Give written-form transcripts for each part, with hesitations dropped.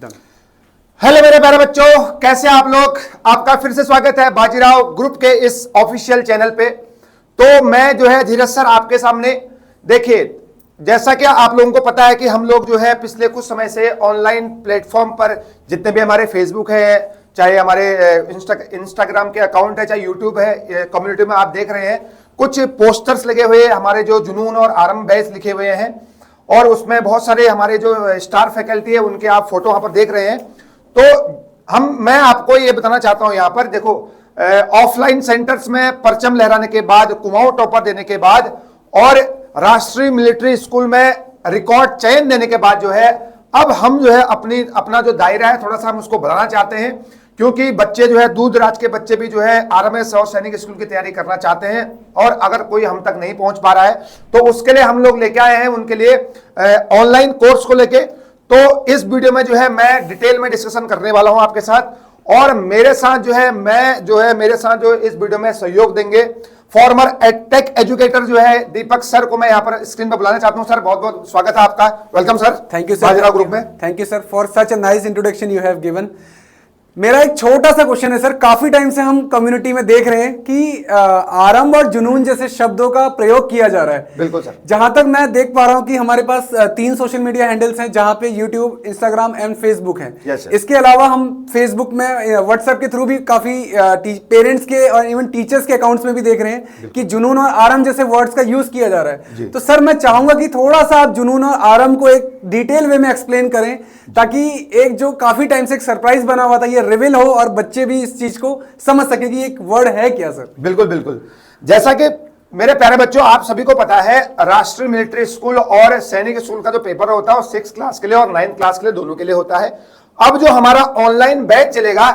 Hello मेरे प्यारे बच्चों, कैसे आप लोग। आपका फिर से स्वागत है बाजीराव ग्रुप के इस ऑफिशियल चैनल पे। तो मैं जो है धीरज सर आपके सामने। देखिए, जैसा कि आप लोगों को पता है कि हम लोग जो है पिछले कुछ समय से ऑनलाइन प्लेटफॉर्म पर जितने भी हमारे फेसबुक है, चाहे हमारे इंस्टाग्राम के अकाउंट है, चाहे यूट्यूब है, कम्युनिटी में आप देख रहे हैं कुछ पोस्टर्स लगे हुए, हमारे जो जुनून और आरंभ बैच लिखे हुए हैं, और उसमें बहुत सारे हमारे जो स्टार फैकल्टी है उनके आप फोटो वहां पर देख रहे हैं। तो मैं आपको ये बताना चाहता हूं, यहां पर देखो, ऑफलाइन सेंटर्स में परचम लहराने के बाद, कुमाऊं टॉपर देने के बाद और राष्ट्रीय मिलिट्री स्कूल में रिकॉर्ड चयन देने के बाद जो है अब हम जो है अपना जो दायरा है थोड़ा सा हम उसको बढ़ाना चाहते हैं, क्योंकि बच्चे जो है दूर दराज के बच्चे भी जो है आरएमएस और सैनिक स्कूल की तैयारी करना चाहते हैं, और अगर कोई हम तक नहीं पहुंच पा रहा है तो उसके लिए हम लोग लेके आए हैं उनके लिए ऑनलाइन कोर्स को लेके। तो इस वीडियो में जो है मैं डिटेल में डिस्कशन करने वाला हूं आपके साथ, और मेरे साथ जो इस वीडियो में सहयोग देंगे फॉर्मर टेक एजुकेटर जो है दीपक सर को मैं यहां पर स्क्रीन पर बुलाना चाहता हूं। सर, बहुत बहुत स्वागत है आपका। Welcome sir. Thank you sir, Bajirao group में। Thank you sir for such a nice introduction you have given. मेरा एक छोटा सा क्वेश्चन है सर, काफी टाइम से हम कम्युनिटी में देख रहे हैं कि आरंभ और जुनून जैसे शब्दों का प्रयोग किया जा रहा है। बिल्कुल सर। जहां तक मैं देख पा रहा हूं कि हमारे पास 3 सोशल मीडिया हैंडल्स हैं, जहां पे यूट्यूब, इंस्टाग्राम एंड फेसबुक है। इसके अलावा हम फेसबुक में, व्हाट्सएप के थ्रू भी काफी पेरेंट्स के और इवन टीचर्स के अकाउंट्स में भी देख रहे हैं कि जुनून और आरंभ जैसे वर्ड्स का यूज किया जा रहा है। तो सर, मैं चाहूंगा कि थोड़ा सा आप जुनून और आरंभ को एक डिटेल वे में एक्सप्लेन करें, ताकि एक जो काफी टाइम से एक सरप्राइज बना हुआ था ये रिवील हो और बच्चे भी इस चीज को समझ सके कि एक वर्ड है क्या सर। बिल्कुल बिल्कुल। जैसा कि मेरे प्यारे बच्चों आप सभी को पता है, राष्ट्रीय मिलिट्री स्कूल और सैनिक स्कूल का जो पेपर होता है वो 6 क्लास के लिए और 9 क्लास के लिए दोनों के लिए होता है। अब जो हमारा ऑनलाइन बैच चलेगा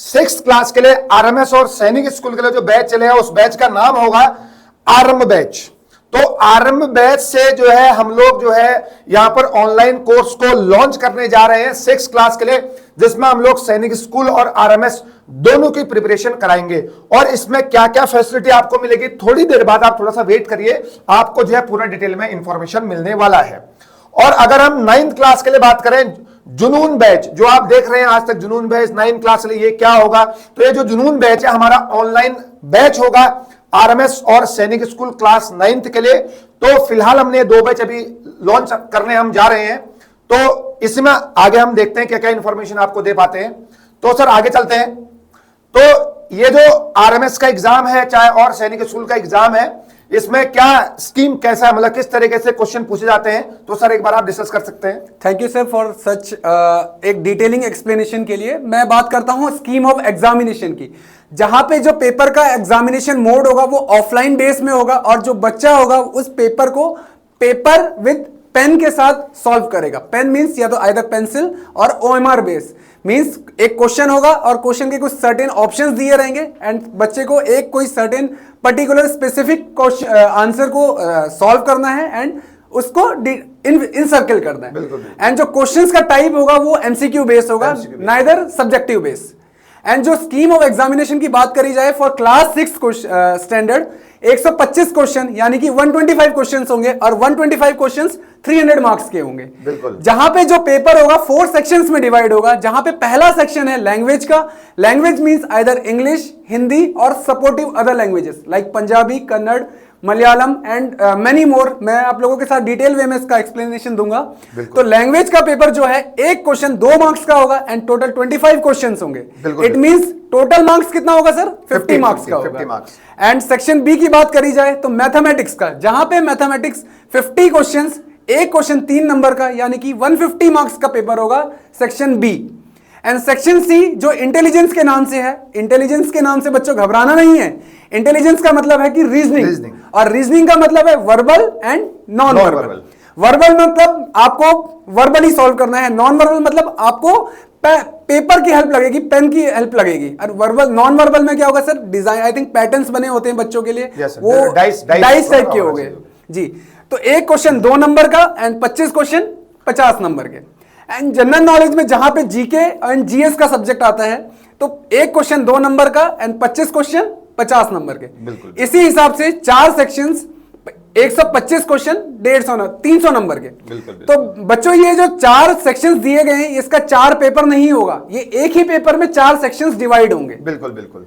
6 क्लास के लिए आरएमएस और सैनिक स्कूल के लिए जो बैच चलेगा उस बैच का नाम होगा आरंभ बैच। तो आरंभ बैच से जो है हम लोग जो है यहां पर ऑनलाइन कोर्स को लॉन्च करने जा रहे हैं 6 क्लास के लिए, जिसमें हम लोग सैनिक स्कूल और आरएमएस दोनों की प्रिपरेशन कराएंगे। और इसमें क्या क्या फैसिलिटी आपको मिलेगी, थोड़ी देर बाद आप थोड़ा सा वेट करिए, आपको जो है पूरा डिटेल में इंफॉर्मेशन मिलने वाला है। और अगर हम 9th क्लास के लिए बात करें, जुनून बैच जो आप देख रहे हैं आज तक, जुनून बैच 9th क्लास के लिए ये क्या होगा, तो ये जो जुनून बैच है हमारा ऑनलाइन बैच होगा आरएमएस और सैनिक स्कूल क्लास 9th के लिए। तो फिलहाल हमने 2 बैच अभी लॉन्च करने हम जा रहे हैं, तो इसमें आगे हम देखते हैं क्या क्या इंफॉर्मेशन आपको दे पाते हैं। तो सर आगे चलते हैं। तो ये जो आरएमएस का एग्जाम है चाहे और सैनिक स्कूल का एग्जाम है, इसमें क्या स्कीम कैसा है, मतलब किस तरीके से क्वेश्चन पूछे जाते हैं, तो सर एक बार आप डिस्कस कर सकते हैं। थैंक यू सर फॉर सच एक डिटेलिंग एक्सप्लेनेशन के लिए। मैं बात करता हूं स्कीम ऑफ एग्जामिनेशन की, जहां पे जो पेपर का एग्जामिनेशन मोड होगा वो ऑफलाइन बेस में होगा, और जो बच्चा होगा उस पेपर को पेपर विद पेन के साथ सॉल्व करेगा। पेन मींस या तो आइदर पेंसिल और ओएमआर बेस मींस एक क्वेश्चन होगा और क्वेश्चन के कुछ सर्टेन ऑप्शंस दिए रहेंगे, एंड बच्चे को एक कोई सर्टेन पर्टिकुलर स्पेसिफिक आंसर को सॉल्व करना है एंड उसको इन सर्कल करना है। एंड जो क्वेश्चंस का टाइप होगा वो एमसीक्यू बेस होगा, नाइदर सब्जेक्टिव बेस। एंड जो स्कीम ऑफ एग्जामिनेशन की बात करी जाए फॉर क्लास 6 स्टैंडर्ड, 125 क्वेश्चन यानी कि 125 क्वेश्चंस होंगे, और 125 क्वेश्चंस 300 मार्क्स के होंगे। जहां पे जो पेपर होगा 4 सेक्शंस में डिवाइड होगा, जहां पे पहला सेक्शन है लैंग्वेज का। Language means either English, Hindi और supportive other languages like Punjabi, Kannada, Malayalam and many more. मैं आप लोगों के साथ डिटेल वे में इसका एक्सप्लेनेशन दूंगा। तो लैंग्वेज का पेपर जो है एक क्वेश्चन 2 मार्क्स का होगा एंड टोटल 25 क्वेश्चंस होंगे। इट मींस टोटल मार्क्स कितना होगा सर? 50 मार्क्स का होगा। एंड सेक्शन बी की बात करी जाए तो मैथमेटिक्स का, जहां पे मैथमेटिक्स 50 क्वेश्चंस, एक क्वेश्चन 3 नंबर का यानी कि 150 मार्क्स का पेपर होगा section B. And section C जो इंटेलिजेंस के नाम से है, इंटेलिजेंस के नाम से बच्चों घबराना नहीं है। इंटेलिजेंस का मतलब है कि रीजनिंग, और रीजनिंग का मतलब है verbal and non verbal. Verbal मतलब आपको वर्बली सॉल्व करना है, नॉन वर्बल मतलब आपको पेपर की हेल्प लगेगी, पेन की हेल्प लगेगी। और वर्बल, नॉन वर्बल में क्या होगा sir? Design, I think patterns बने होते हैं बच्चों के लिए, वो डाइस टाइप के हो गए जी। तो एक क्वेश्चन 2 नंबर का एंड 25 क्वेश्चन 50 नंबर के। एंड जनरल नॉलेज में जहां पे जीके एंड जीएस का सब्जेक्ट आता है, तो एक क्वेश्चन 2 नंबर का एंड 25 क्वेश्चन 50 नंबर के। इसी हिसाब से 4 सेक्शंस 125 क्वेश्चन 300 नंबर के। बिल्कुल। तो बच्चों ये जो 4 सेक्शंस दिए गए हैं, इसका 4 पेपर नहीं होगा, ये एक ही पेपर में 4 सेक्शंस डिवाइड होंगे। बिल्कुल बिल्कुल।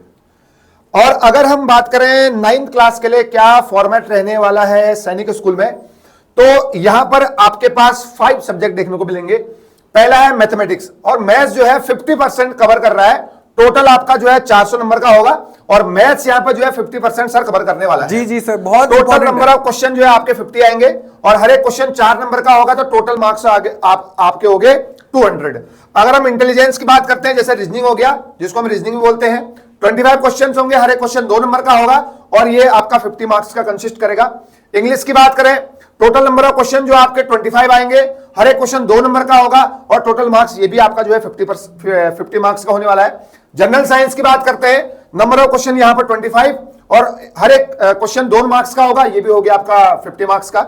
और अगर हम बात करें 9th क्लास के लिए क्या फॉर्मेट रहने वाला है सैनिक स्कूल में, तो यहां पर आपके पास 5 सब्जेक्ट देखने को मिलेंगे। पहला है मैथमेटिक्स, और मैथ्स जो है 50% कवर कर रहा है। टोटल आपका जो है 400 नंबर का होगा, और मैथ्स यहां पर जो है 50% सर कवर करने वाला है। जी जी सर, बहुत टोटल नंबर ऑफ क्वेश्चन जो है आपके 50 आएंगे, और हर एक क्वेश्चन 4 नंबर का होगा, तो टोटल मार्क्स आपके हो गए 200। अगर हम इंटेलिजेंस की बात करते हैं, जैसे रीजनिंग हो गया, जिसको हम रीजनिंग भी बोलते हैं, 25 क्वेश्चन होंगे, हर एक क्वेश्चन 2 नंबर का होगा, और ये आपका 50 मार्क्स का कंसिस्ट करेगा। इंग्लिश की बात करें, टोटल नंबर ऑफ क्वेश्चन जो आपके 25 आएंगे, हर एक क्वेश्चन 2 नंबर का होगा, और टोटल मार्क्स ये भी आपका जो है 50 मार्क्स का होने वाला है। जनरल साइंस की बात करते हैं, नंबर ऑफ क्वेश्चन यहां पर 25, और हर एक क्वेश्चन 2 मार्क्स का होगा, ये भी हो गया आपका 50 मार्क्स का।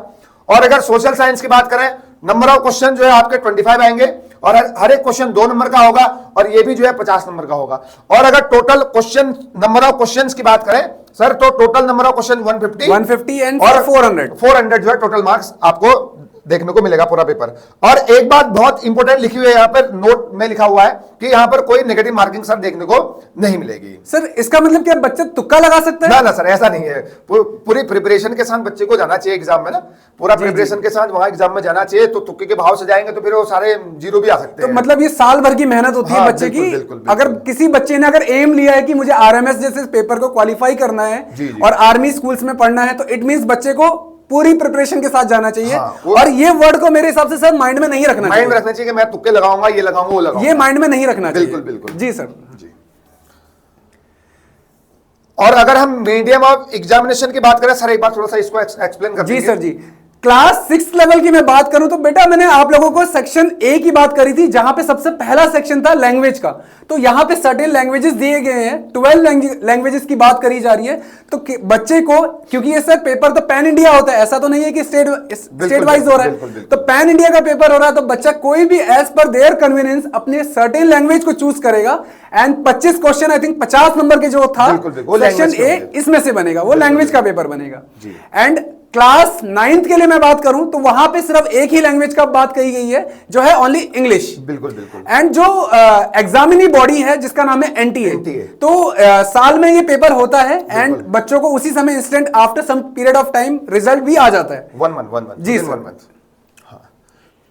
और अगर सोशल साइंस की बात करें, नंबर ऑफ क्वेश्चन जो है आपके 25 आएंगे, और हर एक क्वेश्चन 2 नंबर का होगा, और ये भी जो है 50 नंबर का होगा। और अगर total question number of questions की बात करें सर, तो total number of question 150 and और 400 जो है टोटल मार्क्स आपको देखने को मिलेगा पूरा पेपर। और एक बात बहुत इंपॉर्टेंट लिखी हुई है यहाँ पर, नोट में लिखा हुआ है कि यहाँ पर कोई नेगेटिव मार्किंग सर देखने को नहीं मिलेगी। सर इसका मतलब क्या बच्चा तुक्का लगा सकता है? ना सर, ऐसा नहीं है। पूरी प्रिपरेशन के साथ बच्चे को जाना चाहिए एग्जाम में ना, पूरा प्रिपरेशन के साथ वहां एग्जाम में जाना चाहिए। तो तुक्के के भाव से जाएंगे तो फिर वो सारे 0 भी आ सकते हैं। तो मतलब ये साल भर की मेहनत होती है बच्चे की। अगर किसी बच्चे ने अगर एम लिया है कि मुझे आरएमएस जैसे पेपर को क्वालिफाई करना है और आर्मी स्कूल्स में पढ़ना है, तो इट मींस बच्चे को पूरी प्रिपरेशन के साथ जाना चाहिए। और ये वर्ड को मेरे हिसाब से सर माइंड में नहीं रखना चाहिए। माइंड में रखना चाहिए कि मैं तुक्के लगाऊंगा, ये लगाऊंगा, वो लगाऊंगा, ये माइंड में नहीं रखना चाहिए। बिल्कुल बिल्कुल जी सर जी। और अगर हम मीडियम ऑफ एग्जामिनेशन की बात करें सर, एक बार थोड़ा सा इसको एक्सप्लेन कर जी दीजिए। सर जी। क्लास 6 लेवल की मैं बात करूं तो बेटा मैंने आप लोगों को सेक्शन ए की बात करी थी, जहां पे सबसे पहला सेक्शन था लैंग्वेज का। तो यहां पे सर्टेन लैंग्वेजेस दिए गए हैं, 12 लैंग्वेजेस की बात करी जा रही है। तो बच्चे को, क्योंकि ये सर पेपर तो पैन इंडिया होता है, ऐसा तो नहीं है कि स्टेट वाइज हो रहा है, तो पैन इंडिया का पेपर हो रहा है, तो बच्चा कोई भी एज पर देयर कन्वीनियंस अपने सर्टेन लैंग्वेज को चूज करेगा। And 25 question, I think 50 number के जो था सेक्शन ए, इसमें से बनेगा, वो लैंग्वेज का पेपर बनेगा। एंड क्लास 9th के लिए मैं बात करूं तो वहां पे सिर्फ एक ही लैंग्वेज का बात कही गई है, जो है ओनली इंग्लिश। बिल्कुल बिल्कुल। एंड जो एग्जामिनी बॉडी है जिसका नाम है एनटीए, तो साल में ये पेपर होता है, एंड बच्चों को उसी समय instant after some period of time result भी आ जाता है। 1 मंथ जी सर, 1 मंथ।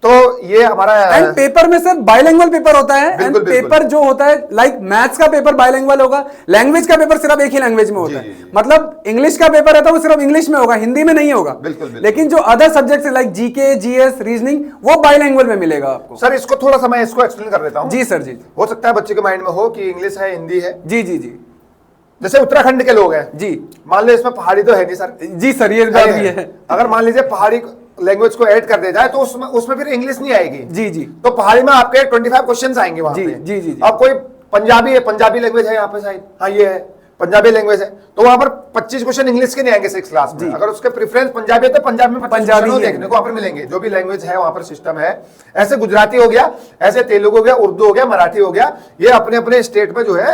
तो ये हमारा एंड पेपर में सर बाइलिंगुअल पेपर होता है। एंड पेपर जो होता है, लाइक मैथ्स का पेपर बाइलिंगुअल होगा, लैंग्वेज का पेपर सिर्फ एक ही लैंग्वेज में होता है। मतलब इंग्लिश का पेपर रहता है वो सिर्फ इंग्लिश में होगा, हिंदी में नहीं होगा। लेकिन जो अदर सब्जेक्ट है लाइक जीके, जीएस, रीजनिंग, वो बाइलिंगुअल में मिलेगा आपको। सर इसको थोड़ा सा मैं इसको एक्सप्लेन कर देता हूँ। जी सर जी। हो सकता है बच्चे के माइंड में हो कि इंग्लिश है, हिंदी है। जी जी जी। जैसे उत्तराखंड के लोग हैं जी, मान लो इसमें पहाड़ी तो है नहीं सर। जी सर, ये बात भी है। अगर मान लीजिए पहाड़ी लैंग्वेज को ऐड कर दिया जाए तो उसमें फिर इंग्लिश नहीं आएगी। जी जी। तो पहाड़ी में आपके 25 क्वेश्चंस आएंगे वहां पे। जी जी। अब कोई पंजाबी है, पंजाबी लैंग्वेज है यहाँ पे शायद, हाँ ये है पंजाबी लैंग्वेज है, तो वहां पर 25 क्वेश्चन इंग्लिश के नहीं आएंगे 6 क्लास में। अगर उसके प्रेफरेंस पंजाबी है तो पंजाबी में पंजाबी देखने को वहां पर मिलेंगे, जो भी लैंग्वेज है वहां पर सिस्टम है। ऐसे गुजराती हो गया, ऐसे तेलुगु हो गया, उर्दू हो गया, मराठी हो गया, ये अपने अपने स्टेट में जो है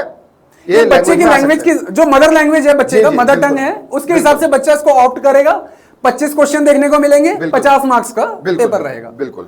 ये बच्चे की लैंग्वेज की जो मदर लैंग्वेज है, बच्चे का मदर टंग है, उसके हिसाब से बच्चा इसको ऑप्ट करेगा। 25 क्वेश्चन देखने को मिलेंगे, 50 मार्क्स का पेपर रहेगा। बिल्कुल।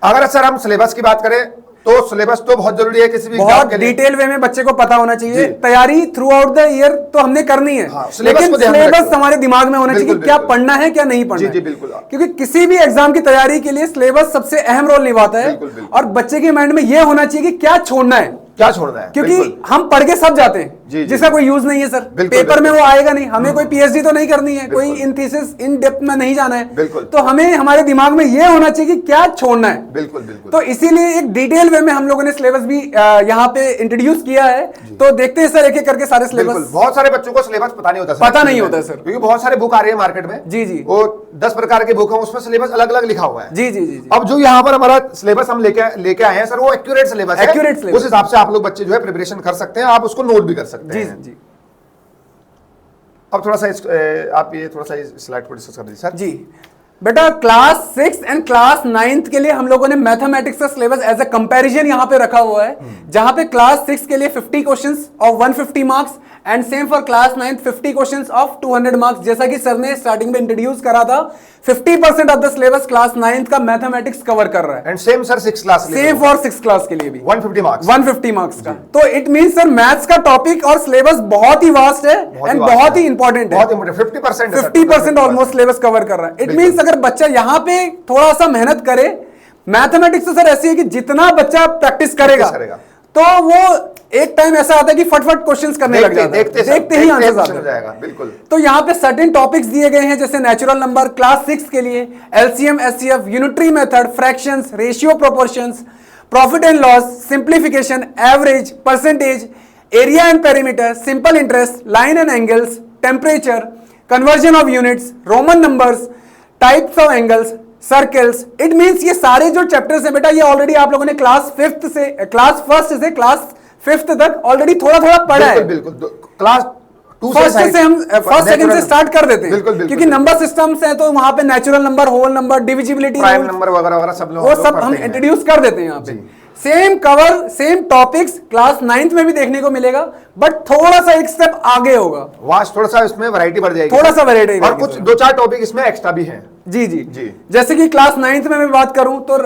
अगर सर हम सिलेबस की बात करें तो सिलेबस तो बहुत जरूरी है किसी भी बहुत डिटेल वे में बच्चे को पता होना चाहिए। तैयारी थ्रू आउट द ईयर तो हमने करनी है, लेकिन सिलेबस हमारे दिमाग में होना चाहिए क्या पढ़ना है क्या नहीं पढ़ना है। क्योंकि किसी भी एग्जाम की तैयारी के लिए सिलेबस सबसे अहम रोल निभाता है, और बच्चे के माइंड में यह होना चाहिए कि क्या छोड़ना है, क्या छोड़ना है। क्योंकि हम पढ़ के सब जाते हैं, जिसका कोई यूज नहीं है सर। पेपर में वो आएगा नहीं, हमें कोई पीएचडी तो नहीं करनी है, कोई इन थीसिस इन डेप्थ में नहीं जाना है, तो हमें हमारे दिमाग में ये होना चाहिए कि क्या छोड़ना है। बिल्कुल बिल्कुल। तो इसीलिए एक डिटेल वे में हम लोगों ने सिलेबस भी यहाँ पे इंट्रोड्यूस किया है। तो देखते हैं सर एक एक करके सारे सिलेबस। बहुत सारे बच्चों को सिलेबस पता नहीं होता सर, पता नहीं होता सर, क्योंकि बहुत सारे बुक आ रही है मार्केट में। जी जी। वो 10 प्रकार के बुक है, उसमें सिलेबस अलग अलग लिखा हुआ है। जी जी जी। अब जो यहाँ पर हमारा सिलेबस हम लेके आए हैं सर, वो एक्यूरेट सिलेबस है, एक्यूरेट सिलेबस। उस हिसाब से आप लोग बच्चे जो है प्रिपरेशन कर सकते हैं, आप उसको नोट भी कर सकते हैं। जी। अब थोड़ा सा आप ये थोड़ा सा स्लाइड को डिस्कस कर दीजिए सर। जी बेटा, क्लास 6 एंड क्लास 9th के लिए हम लोगों ने मैथमेटिक्स का सिलेबस एज अ कंपैरिजन यहां पे रखा हुआ है, जहां पे क्लास 6 के लिए 50 क्वेश्चंस और 150 marks, and same for class 9th 50 questions of 200 marks. जैसा कि सर ने स्टार्टिंग में इंट्रोड्यूस करा था, 50% of the syllabus class 9th का मैथमेटिक्स कवर कर रहा है। And same sir 6 class same for 6 class के लिए भी 150 मार्क्स 150 मार्क्स का। तो इट मीन सर मैथ्स का टॉपिक और सिलेबस बहुत ही वास्ट है एंड बहुत ही इंपॉर्टेंट है। बहुत इंपॉर्टेंट 50% 50% ऑलमोस्ट सिलेबस कवर कर रहा है। इट मीन्स अगर बच्चा यहाँ पे थोड़ा सा मेहनत करे, मैथमेटिक्स तो सर ऐसी है कि जितना बच्चा प्रैक्टिस करेगा तो वो एक टाइम ऐसा आता है कि फटफट क्वेश्चंस करने लग जाता है, देखते ही आंसर आ जाएगा। बिल्कुल। तो यहाँ पे सर्टेन टॉपिक्स दिए गए हैं, जैसे नेचुरल नंबर क्लास 6 के लिए, LCM HCF, unitary method, fractions, ratio proportions, profit and loss, simplification, average, percentage, area and perimeter, simple interest, line and angles, temperature, conversion of units, Roman numbers, types of angles, circles. It means ये सारे जो chapters हैं बेटा, ये already आप लोगों ने class 1st से क्लास 5th तक ऑलरेडी थोड़ा थोड़ा पढ़ा है। बिल्कुल क्लास 2 फर्स्ट से हम फर्स्ट सेकंड से स्टार्ट कर देते हैं। बिल्कुल क्योंकि नंबर सिस्टम्स हैं तो वहां पे natural number, whole number, divisibility, prime number वगैरह वगैरह सब वो सब हम इंट्रोड्यूस कर देते हैं यहाँ पे। Same cover, same topics class 9th में भी देखने को मिलेगा, बट थोड़ा सा एक स्टेप आगे होगा। वास्ट थोड़ा सा इसमें वैरायटी बढ़ जाएगी, थोड़ा सा वैरायटी, और कुछ 2-4 टॉपिक इसमें एक्स्ट्रा भी हैं। जी जी जी। जैसे कि क्लास 9th में मैं बात करूं तो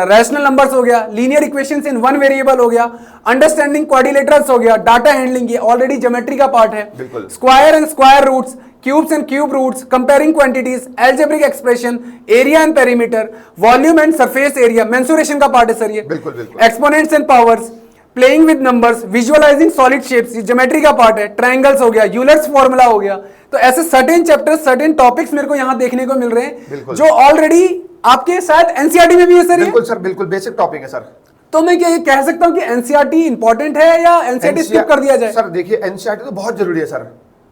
रैशनल नंबर्स हो गया, linear equations in one variable हो गया, अंडरस्टैंडिंग क्वाड्रिलेटरल्स हो गया, डाटा हैंडलिंग, ये ऑलरेडी ज्योमेट्री का पार्ट है, square and square roots, cubes and cube roots, comparing quantities, algebraic expression, area and perimeter, volume and surface area, mensuration का part है sir ये, exponents and powers, playing with numbers, visualising solid shapes, geometry का part है, triangles हो गया, Euler's formula हो गया। तो ऐसे सर्टेन चैप्टर्स, सर्टेन टॉपिक्स मेरे को यहां देखने को मिल रहे हैं जो ऑलरेडी आपके शायद एनसीईआरटी में भी है सर। बिल्कुल सर, बिल्कुल बेसिक टॉपिक है सर। तो मैं क्या ये कह सकता हूं कि एनसीईआरटी इंपॉर्टेंट है या एनसीईआरटी स्किप कर दिया जाए? सर देखिए, एनसीईआरटी तो बहुत जरूरी है सर।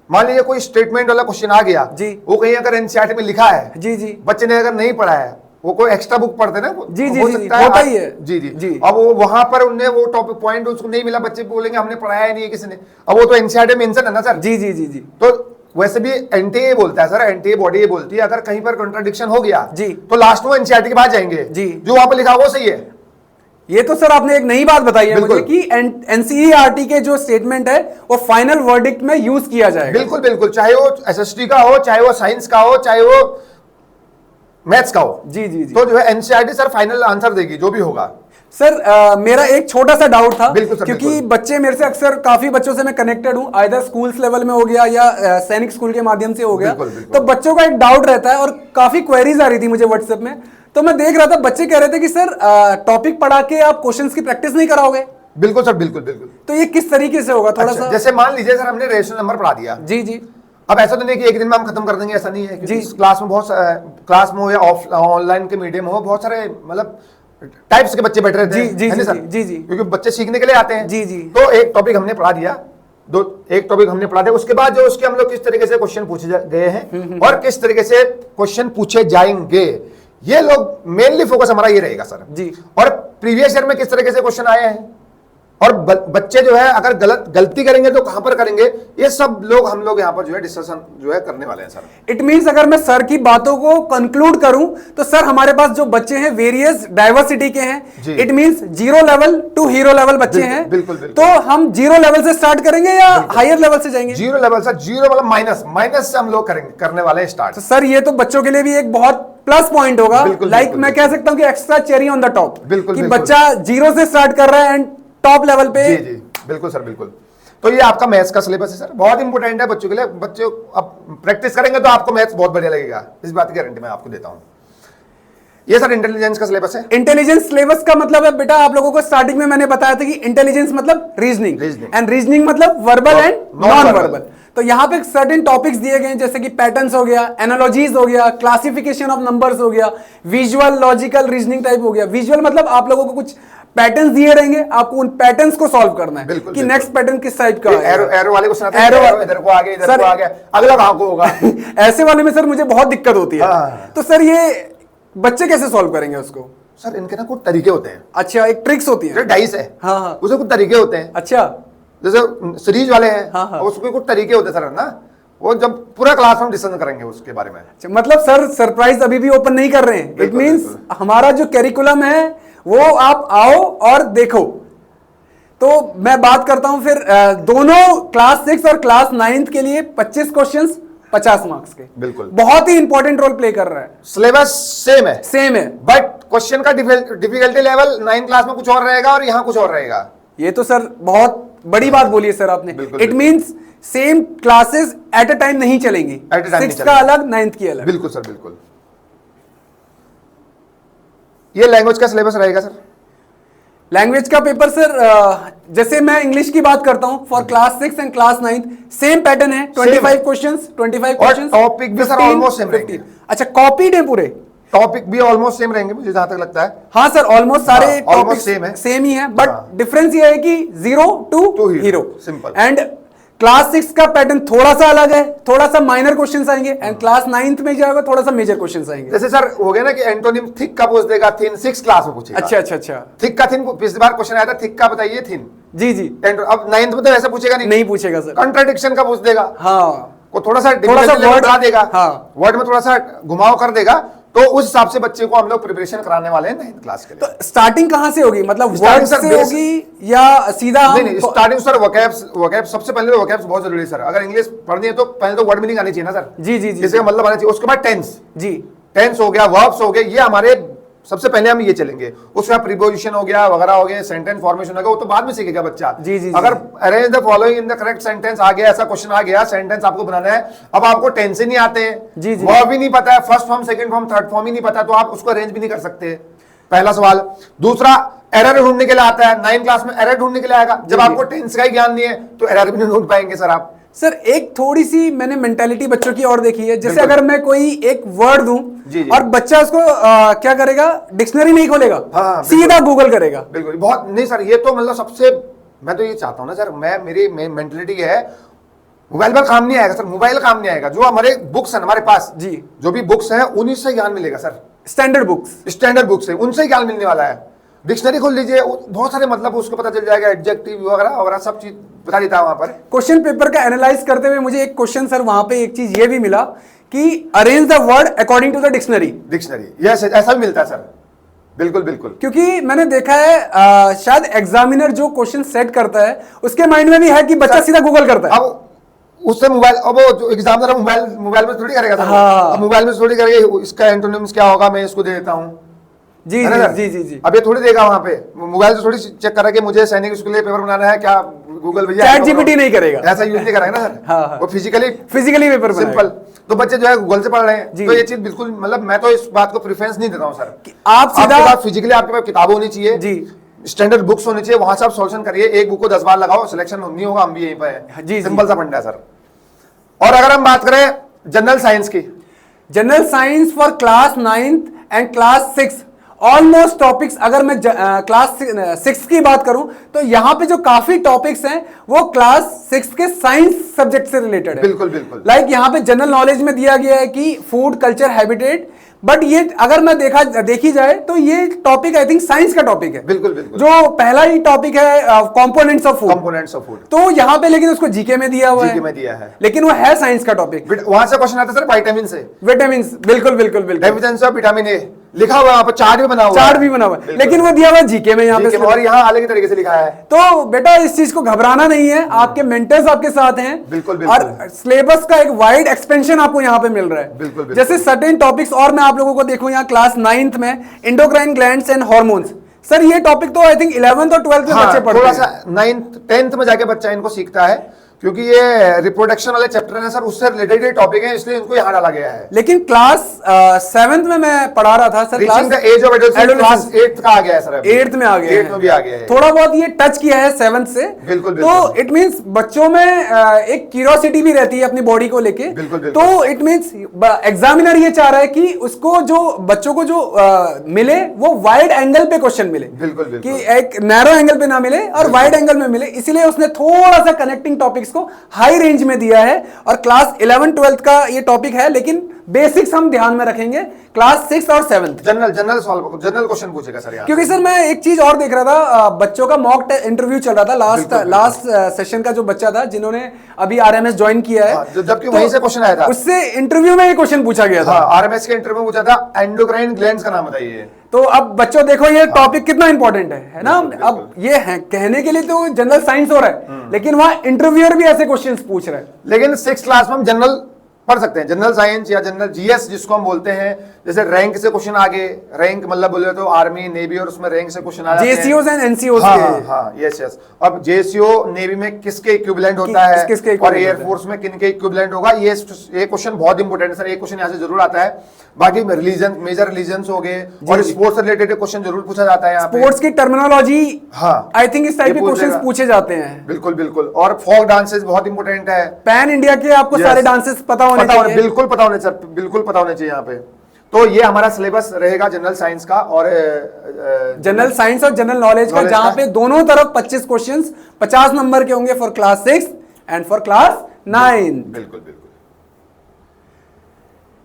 मान लीजिए कोई स्टेटमेंट वाला क्वेश्चन आ गया जी, वो कहीं अगर एनसीईआरटी में लिखा है जी जी, बच्चे ने अगर नहीं पढ़ा है, वो कोई एक्स्ट्रा बुक पढ़ते ना जी जी, होता ही है जी जी जी। अब वो वहां पर उन्हें वो टॉपिक पॉइंट उसको नहीं मिला, बच्चे बोलेंगे हमने पढ़ाया ही नहीं है किसी ने। अब वो तो एनसीईआरटी में मेंशन है ना सर। जी जी जी जी। तो वैसे भी एनटीए बोलता है सर, एनटीए बॉडी ये बोलती है अगर कहीं पर कॉन्ट्रडिक्शन हो गया जी तो लास्ट में एनसीईआरटी के पास जाएंगे जी, जो वहां पर लिखा वो सही है। ये तो सर आपने एक नई बात बताई है मुझे कि एनसीईआरटी के जो स्टेटमेंट है वो फाइनल वर्डिक्ट में यूज किया जाएगा। बिल्कुल बिल्कुल, चाहे वो एसएसटी का हो, चाहे वो साइंस का हो, चाहे वो मैथ्स का हो। जी जी जी। तो जो है एनसीईआरटी सर फाइनल आंसर देगी जो भी होगा। सर मेरा एक छोटा सा डाउट था, सर, क्योंकि बच्चे मेरे से अक्सर, काफी बच्चों से मैं कनेक्टेड हूं, आइदर स्कूल्स लेवल में हो गया या सैनिक स्कूल के माध्यम से हो गया। तो बच्चों का एक डाउट रहता है और काफी क्वेरीज आ रही थी मुझे व्हाट्सएप में। तो मैं देख रहा था बच्चे कह रहे थे कि सर टॉपिक पढ़ा के आप क्वेश्चंस की प्रैक्टिस नहीं कराओगे। बिल्कुल सर, बिल्कुल बिल्कुल। तो ये किस तरीके से होगा थोड़ा सा? जैसे मान लीजिए सर हमने रेशनल नंबर पढ़ा दिया जी जी, अब ऐसा तो नहीं कि एक दिन में हम खत्म कर देंगे, ऐसा नहीं है। क्योंकि क्लास में बहुत क्लास में हो या ऑनलाइन के मीडियम हो, बहुत सारे मतलब टाइप्स के बच्चे बैठे रहते हैं जी जी सर जी जी, क्योंकि बच्चे सीखने के लिए आते हैं जी जी। तो एक टॉपिक हमने पढ़ा दिया, एक टॉपिक हमने पढ़ा दिया, उसके बाद जो उसके हम लोग किस तरीके से क्वेश्चन पूछे गए हैं और किस तरीके से क्वेश्चन पूछे जाएंगे, ये लोग मेनली फोकस हमारा ये रहेगा सर जी। और प्रीवियस ईयर में किस तरीके से क्वेश्चन आए हैं और बच्चे जो है अगर गलती करेंगे तो कहां पर करेंगे, ये सब लोग हम लोग यहाँ पर जो है डिस्कशन जो है करने वाले हैं सर। इट मींस अगर मैं सर की बातों को कंक्लूड करूं तो सर हमारे पास जो बच्चे हैं वेरियस डाइवर्सिटी के हैं। It means 0 level to hero level बच्चे हैं। बिल्कुल। तो हम 0 लेवल से स्टार्ट करेंगे या हायर लेवल से जाएंगे? 0 लेवल सर, 0 मतलब माइनस से हम लोग करने वाले हैं स्टार्ट। सर ये तो बच्चों के लिए भी एक बहुत प्लस पॉइंट होगा, लाइक मैं कह सकता हूं कि extra cherry on the top, कि बच्चा 0 से स्टार्ट कर रहा है एंड टॉप लेवल पे। जी जी बिल्कुल सर, बिल्कुल। तो ये आपका मैथ्स का सिलेबस है सर, बहुत इंपॉर्टेंट है बच्चों के लिए। बच्चे अब प्रैक्टिस करेंगे तो आपको मैथ्स बहुत बढ़िया लगेगा, इस बात की गारंटी मैं आपको देता हूं। ये सर इंटेलिजेंस का सिलेबस है। इंटेलिजेंस सिलेबस का मतलब है बेटा, आप लोगों को स्टार्टिंग में मैंने बताया था कि इंटेलिजेंस मतलब रीजनिंग एंड रीजनिंग मतलब वर्बल एंड नॉन वर्बल। तो यहाँ पे सर्टेन टॉपिक्स दिए गए जैसे कि पैटर्न्स हो गया, एनालॉजीज हो गया, क्लासिफिकेशन ऑफ नंबर्स हो गया, विजुअल लॉजिकल रीजनिंग टाइप हो गया। विजुअल मतलब आप लोगों को कुछ पैटर्न्स दिए रहेंगे, आपको उन पैटर्न्स को सॉल्व करना है कि नेक्स्ट पैटर्न किस टाइप का है। एरो वाले को सुनाते हैं, एरो इधर को आगे, इधर को आगे, अगला कहां को होगा। ऐसे वाले में सर मुझे बहुत दिक्कत होती है। तो सर ये बच्चे कैसे सॉल्व करेंगे उसको? सर इनके ना कुछ तरीके होते हैं। अच्छा, एक ट्रिक्स होती है, डाइस है। हाँ हाँ, उसके कुछ तरीके होते हैं। अच्छा, जैसे सीरीज वाले हैं, हाँ हाँ, उसके कुछ तरीके होते हैं सर ना, वो जब पूरा क्लास में डिस्कशन करेंगे उसके बारे में। मतलब सर सरप्राइज अभी भी ओपन नहीं कर रहे हैं। इट मींस हमारा जो कैरिकुलम है वो आप आओ और देखो। तो मैं बात करता हूं फिर दोनों क्लास 6 और क्लास 9 के लिए 25 क्वेश्चंस 50 मार्क्स के। बिल्कुल। बहुत ही इंपॉर्टेंट रोल प्ले कर रहा है। सिलेबस सेम है, सेम है, बट क्वेश्चन का डिफिकल्टी लेवल 9 क्लास में कुछ और रहेगा और यहाँ कुछ और रहेगा। ये तो सर बहुत बड़ी बात बोली है सर आपने। It means same classes at a time नहीं चलेंगी, 6 का अलग 9th की अलग। बिल्कुल सर, बिल्कुल। ये लैंग्वेज का सिलेबस रहेगा सर। लैंग्वेज का पेपर सर जैसे मैं इंग्लिश की बात करता हूं for class 6 and class 9 same pattern है, 25 क्वेश्चंस, 25 क्वेश्चंस। टॉपिक भी सर ऑलमोस्ट सेम रहेंगे। अच्छा, कॉपीड है पूरे? टॉपिक भी ऑलमोस्ट सेम रहेंगे मुझे जहां तक लगता है। हाँ सर, ऑलमोस्ट सारे टॉपिक सेम है, सेम ही है, बट डिफरेंस ये है कि 0 to hero, simple. And class 6 का पैटर्न थोड़ा सा अलग है, थोड़ा सा माइनर क्वेश्चंस आएंगे, एंड क्लास 9th में जाएगा थोड़ा सा मेजर क्वेश्चंस आएंगे। जैसे सर हो गया ना कि एंटोनिम थिक का पूछ देगा, थिन 6 क्लास में पूछेगा। अच्छा अच्छा अच्छा, थिक का थिन पिछली बार क्वेश्चन आया था, थिक का बताइए थिन। जी जी। अब 9th में तो ऐसा पूछेगा नहीं पूछेगा सर। कंट्राडिक्शन का पूछ देगा, हाँ, को थोड़ा सा वर्ड बढ़ा देगा, हाँ, वर्ड में थोड़ा सा घुमाव कर देगा। तो उस हिसाब से बच्चे को हम लोग प्रिपरेशन कराने वाले हैं 9th क्लास के लिए। तो स्टार्टिंग कहां से होगी, मतलब वर्ड से होगी या सीधा? नहीं, स्टार्टिंग सर वोकैब्स सबसे पहले तो वोकैब्स बहुत जरूरी है सर। अगर इंग्लिश पढ़नी है तो पहले तो वर्ड मीनिंग आनी चाहिए ना सर। जी जी जी, इसका मतलब आना चाहिए। उसके बाद टेंस, जी, टेंस हो गया, वर्ब्स हो गए, ये हमारे सबसे पहले हम ये चलेंगे। उसके बाद प्रीपोजिशन हो गया वगैरह हो गया, सेंटेंस फॉर्मेशन हो गया, वो तो बाद में सीखेगा बच्चा। जी जी, अगर arrange the following in the correct sentence आ गया, ऐसा क्वेश्चन आ गया, सेंटेंस आपको बनाना है। अब आपको टेंस ही नहीं आते हैं, जी जी, वर्ब भी नहीं पता है, first form, second form, third form ही नहीं पता, तो आप उसको अरेंज भी नहीं कर सकते। पहला सवाल। दूसरा, एरर ढूंढने के लिए आता है 9 क्लास में, एरर ढूंढने के लिए आएगा। जब आपको टेंस का ही ज्ञान नहीं है तो एरर भी नहीं ढूंढ पाएंगे सर आप। सर एक थोड़ी सी मैंने मेंटालिटी बच्चों की और देखी है, जैसे अगर मैं कोई एक वर्ड दूं और बच्चा उसको क्या करेगा, डिक्शनरी नहीं खोलेगा, हाँ, सीधा गूगल करेगा। बिल्कुल, बहुत नहीं सर, ये तो मतलब सबसे, मैं तो ये चाहता हूं ना सर, मेरी मेंटलिटी है, मोबाइल पर काम नहीं आएगा सर, मोबाइल काम नहीं आएगा। जो हमारे बुक्स हैं हमारे पास, जी, जो भी बुक्स हैं उन्हीं से ज्ञान मिलेगा सर। स्टैंडर्ड बुक्स है, उनसे ज्ञान मिलने वाला है। डिक्शनरी खोल लीजिए, बहुत सारे मतलब उसको पता चल जाएगा, एडजेक्टिव वगैरह वगैरह सब चीज बता देता है वहां पर। क्वेश्चन पेपर का एनालाइज करते हुए मुझे एक क्वेश्चन सर वहां पे एक चीज ये भी मिला कि arrange the word according to the dictionary. Yes, ऐसा भी मिलता है सर। बिल्कुल बिल्कुल, क्योंकि मैंने देखा है शायद एग्जामिनर जो क्वेश्चन सेट करता है उसके माइंड में भी है कि बच्चा सीधा गूगल करता है। अब उससे मोबाइल, अब वो जो एग्जामिनर मोबाइल में थोड़ी करेगा सर। हाँ। अब मोबाइल में थोड़ी करेगा, इसका एंटोनिम्स क्या होगा मैं इसको दे देता हूँ। जी जी जी जी, अब ये थोड़ी देगा वहां पे, मोबाइल से थोड़ी चेक करा कि मुझे सैनिक स्कूल के लिए पेपर बनाना है, क्या गूगल भैया चैट जीपीटी नहीं करेगा, ऐसा यूज नहीं करेगा ना सर। हाँ, वो फिजिकली पेपर सिंपल। तो बच्चे जो है गूगल से पढ़ रहे हैं, तो ये चीज बिल्कुल, मतलब मैं तो इस बात को प्रेफरेंस नहीं देता हूँ सर। आप सीधा फिजिकली आपके पास किताब होनी चाहिए जी, स्टैंडर्ड बुक्स होनी चाहिए, वहां से आप सॉल्यूशन करिए। एक बुक को 10 बार लगाओ, सिलेक्शन नहीं होगा, हम भी यहीं पे जी, सिंपल सा फंडा है सर। और अगर हम बात करें जनरल साइंस की, general science for class 9th and class 6 almost topics, अगर मैं क्लास 6 की बात करूं तो यहां पे जो काफी टॉपिक्स हैं वो क्लास 6 के साइंस सब्जेक्ट से रिलेटेड है। बिल्कुल बिल्कुल। लाइक यहां पे जनरल नॉलेज में दिया गया है कि फूड कल्चर हैबिटेट, बट ये अगर मैं देखी जाए तो ये टॉपिक आई थिंक साइंस का टॉपिक है। बिल्कुल बिल्कुल। जो पहला ही टॉपिक है कंपोनेंट्स ऑफ फूड, तो यहाँ पे लेकिन उसको जीके में दिया हुआ है, लेकिन वो है साइंस का टॉपिक। वहां से क्वेश्चन आता है सर विटामिन से, बिल्कुल बिल्कुल बिल्कुल, डेफिशिएंसी ऑफ विटामिन ए लिखा हुआ है, चार्ट भी बना हुआ है, लेकिन वो दिया हुआ जीके में यहाँ पे, और यहाँ अलग तरीके से लिखा है। तो बेटा इस चीज को घबराना नहीं है, आपके मेंटर्स आपके साथ हैं। बिल्कुल, और सिलेबस का एक वाइड एक्सपेंशन आपको यहाँ पे मिल रहा है। बिल्कुल, जैसे सर्टेन टॉपिक्स, और मैं आप लोगों को देखूं यहाँ क्लास 9th में endocrine glands and hormones, sir ये टॉपिक तो आई थिंक 11th और 12th में बच्चे पढ़ते हैं। थोड़ा सा 9th 10th में जाके बच्चा इनको सीखता है, क्योंकि ये रिप्रोडक्शन वाले चैप्टर है सर, उससे रिलेटेड ये टॉपिक है, इसलिए इनको यहाँ डाला गया है। लेकिन क्लास 7th में मैं पढ़ा रहा था sir, class as of adult class 8th का आ गया है सर, 8th में आ गया है, 8th में भी आ गया है। थोड़ा बहुत ये टच किया है 7th से। बिल्कुल, तो इट मींस बच्चों में एक क्यूरियोसिटी भी रहती है अपनी बॉडी को लेके। तो इट मींस एग्जामिनर ये चाह रहा है कि उसको जो बच्चों को जो मिले वो वाइड एंगल पे क्वेश्चन मिले, बिल्कुल कि एक नैरो एंगल पे ना मिले और वाइड एंगल में मिले, इसीलिए उसने थोड़ा सा कनेक्टिंग टॉपिक्स को हाई रेंज में दिया है। और क्लास 11 12th का ये टॉपिक है, लेकिन बेसिक्स हम ध्यान में रखेंगे क्लास 6 और 7। जनरल क्वेश्चन पूछेगा सर यहाँ। क्योंकि सर मैं एक चीज और देख रहा था, बच्चों का मॉक इंटरव्यू चल रहा था लास्ट सेशन का, जो बच्चा था जिन्होंने अभी आरएमएस ज्वाइन किया है, जबकि वहीं से क्वेश्चन आया था, उससे इंटरव्यू में ये क्वेश्चन पूछा गया था। आरएमएस के इंटरव्यू में पूछा था एंडोक्राइन ग्लैंड्स का नाम बताइए। तो अब बच्चों देखो ये टॉपिक कितना इंपॉर्टेंट है ना। अब ये है कहने के लिए तो जनरल साइंस हो रहा है, लेकिन वहां इंटरव्यूअर भी ऐसे क्वेश्चंस पूछ रहे हैं। लेकिन 6th क्लास में हम जनरल पढ़ सकते हैं, जनरल साइंस या जनरल जीएस जिसको हम बोलते हैं। जैसे रैंक से क्वेश्चन आगे, रैंक मतलब बोले तो आर्मी नेवी और उसमें रैंक से क्वेश्चन आ जाते हैं। जेसीओस एंड एनसीओस के। यस। अब जेसीओ नेवी में किसके इक्विवेलेंट होता है और एयरफोर्स में किन के इक्विवेलेंट होगा, ये क्वेश्चन बहुत इंपॉर्टेंट है सर। ये क्वेश्चन यहाँ से जरूर आता है। बाकी रिलीजन, मेजर रिलीजन्स हो गए और स्पोर्ट्स से रिलेटेड क्वेश्चन जरूर पूछा जाता है। स्पोर्ट्स की टर्मिनोलॉजी, आई थिंक इस टाइप के क्वेश्चंस पूछे जाते हैं। बिल्कुल बिल्कुल। और फोक डांसेस बहुत इंपॉर्टेंट है। पैन इंडिया के आपको सारे डांसेस पता होने चाहिए। बिल्कुल पता होने सर, बिल्कुल पता होने चाहिए यहाँ पे। तो ये हमारा सिलेबस रहेगा जनरल साइंस का और जनरल साइंस और जनरल नॉलेज का, जहां पे दोनों तरफ 25 क्वेश्चंस 50 नंबर के होंगे for class 6 and for class 9। बिल्कुल बिल्कुल।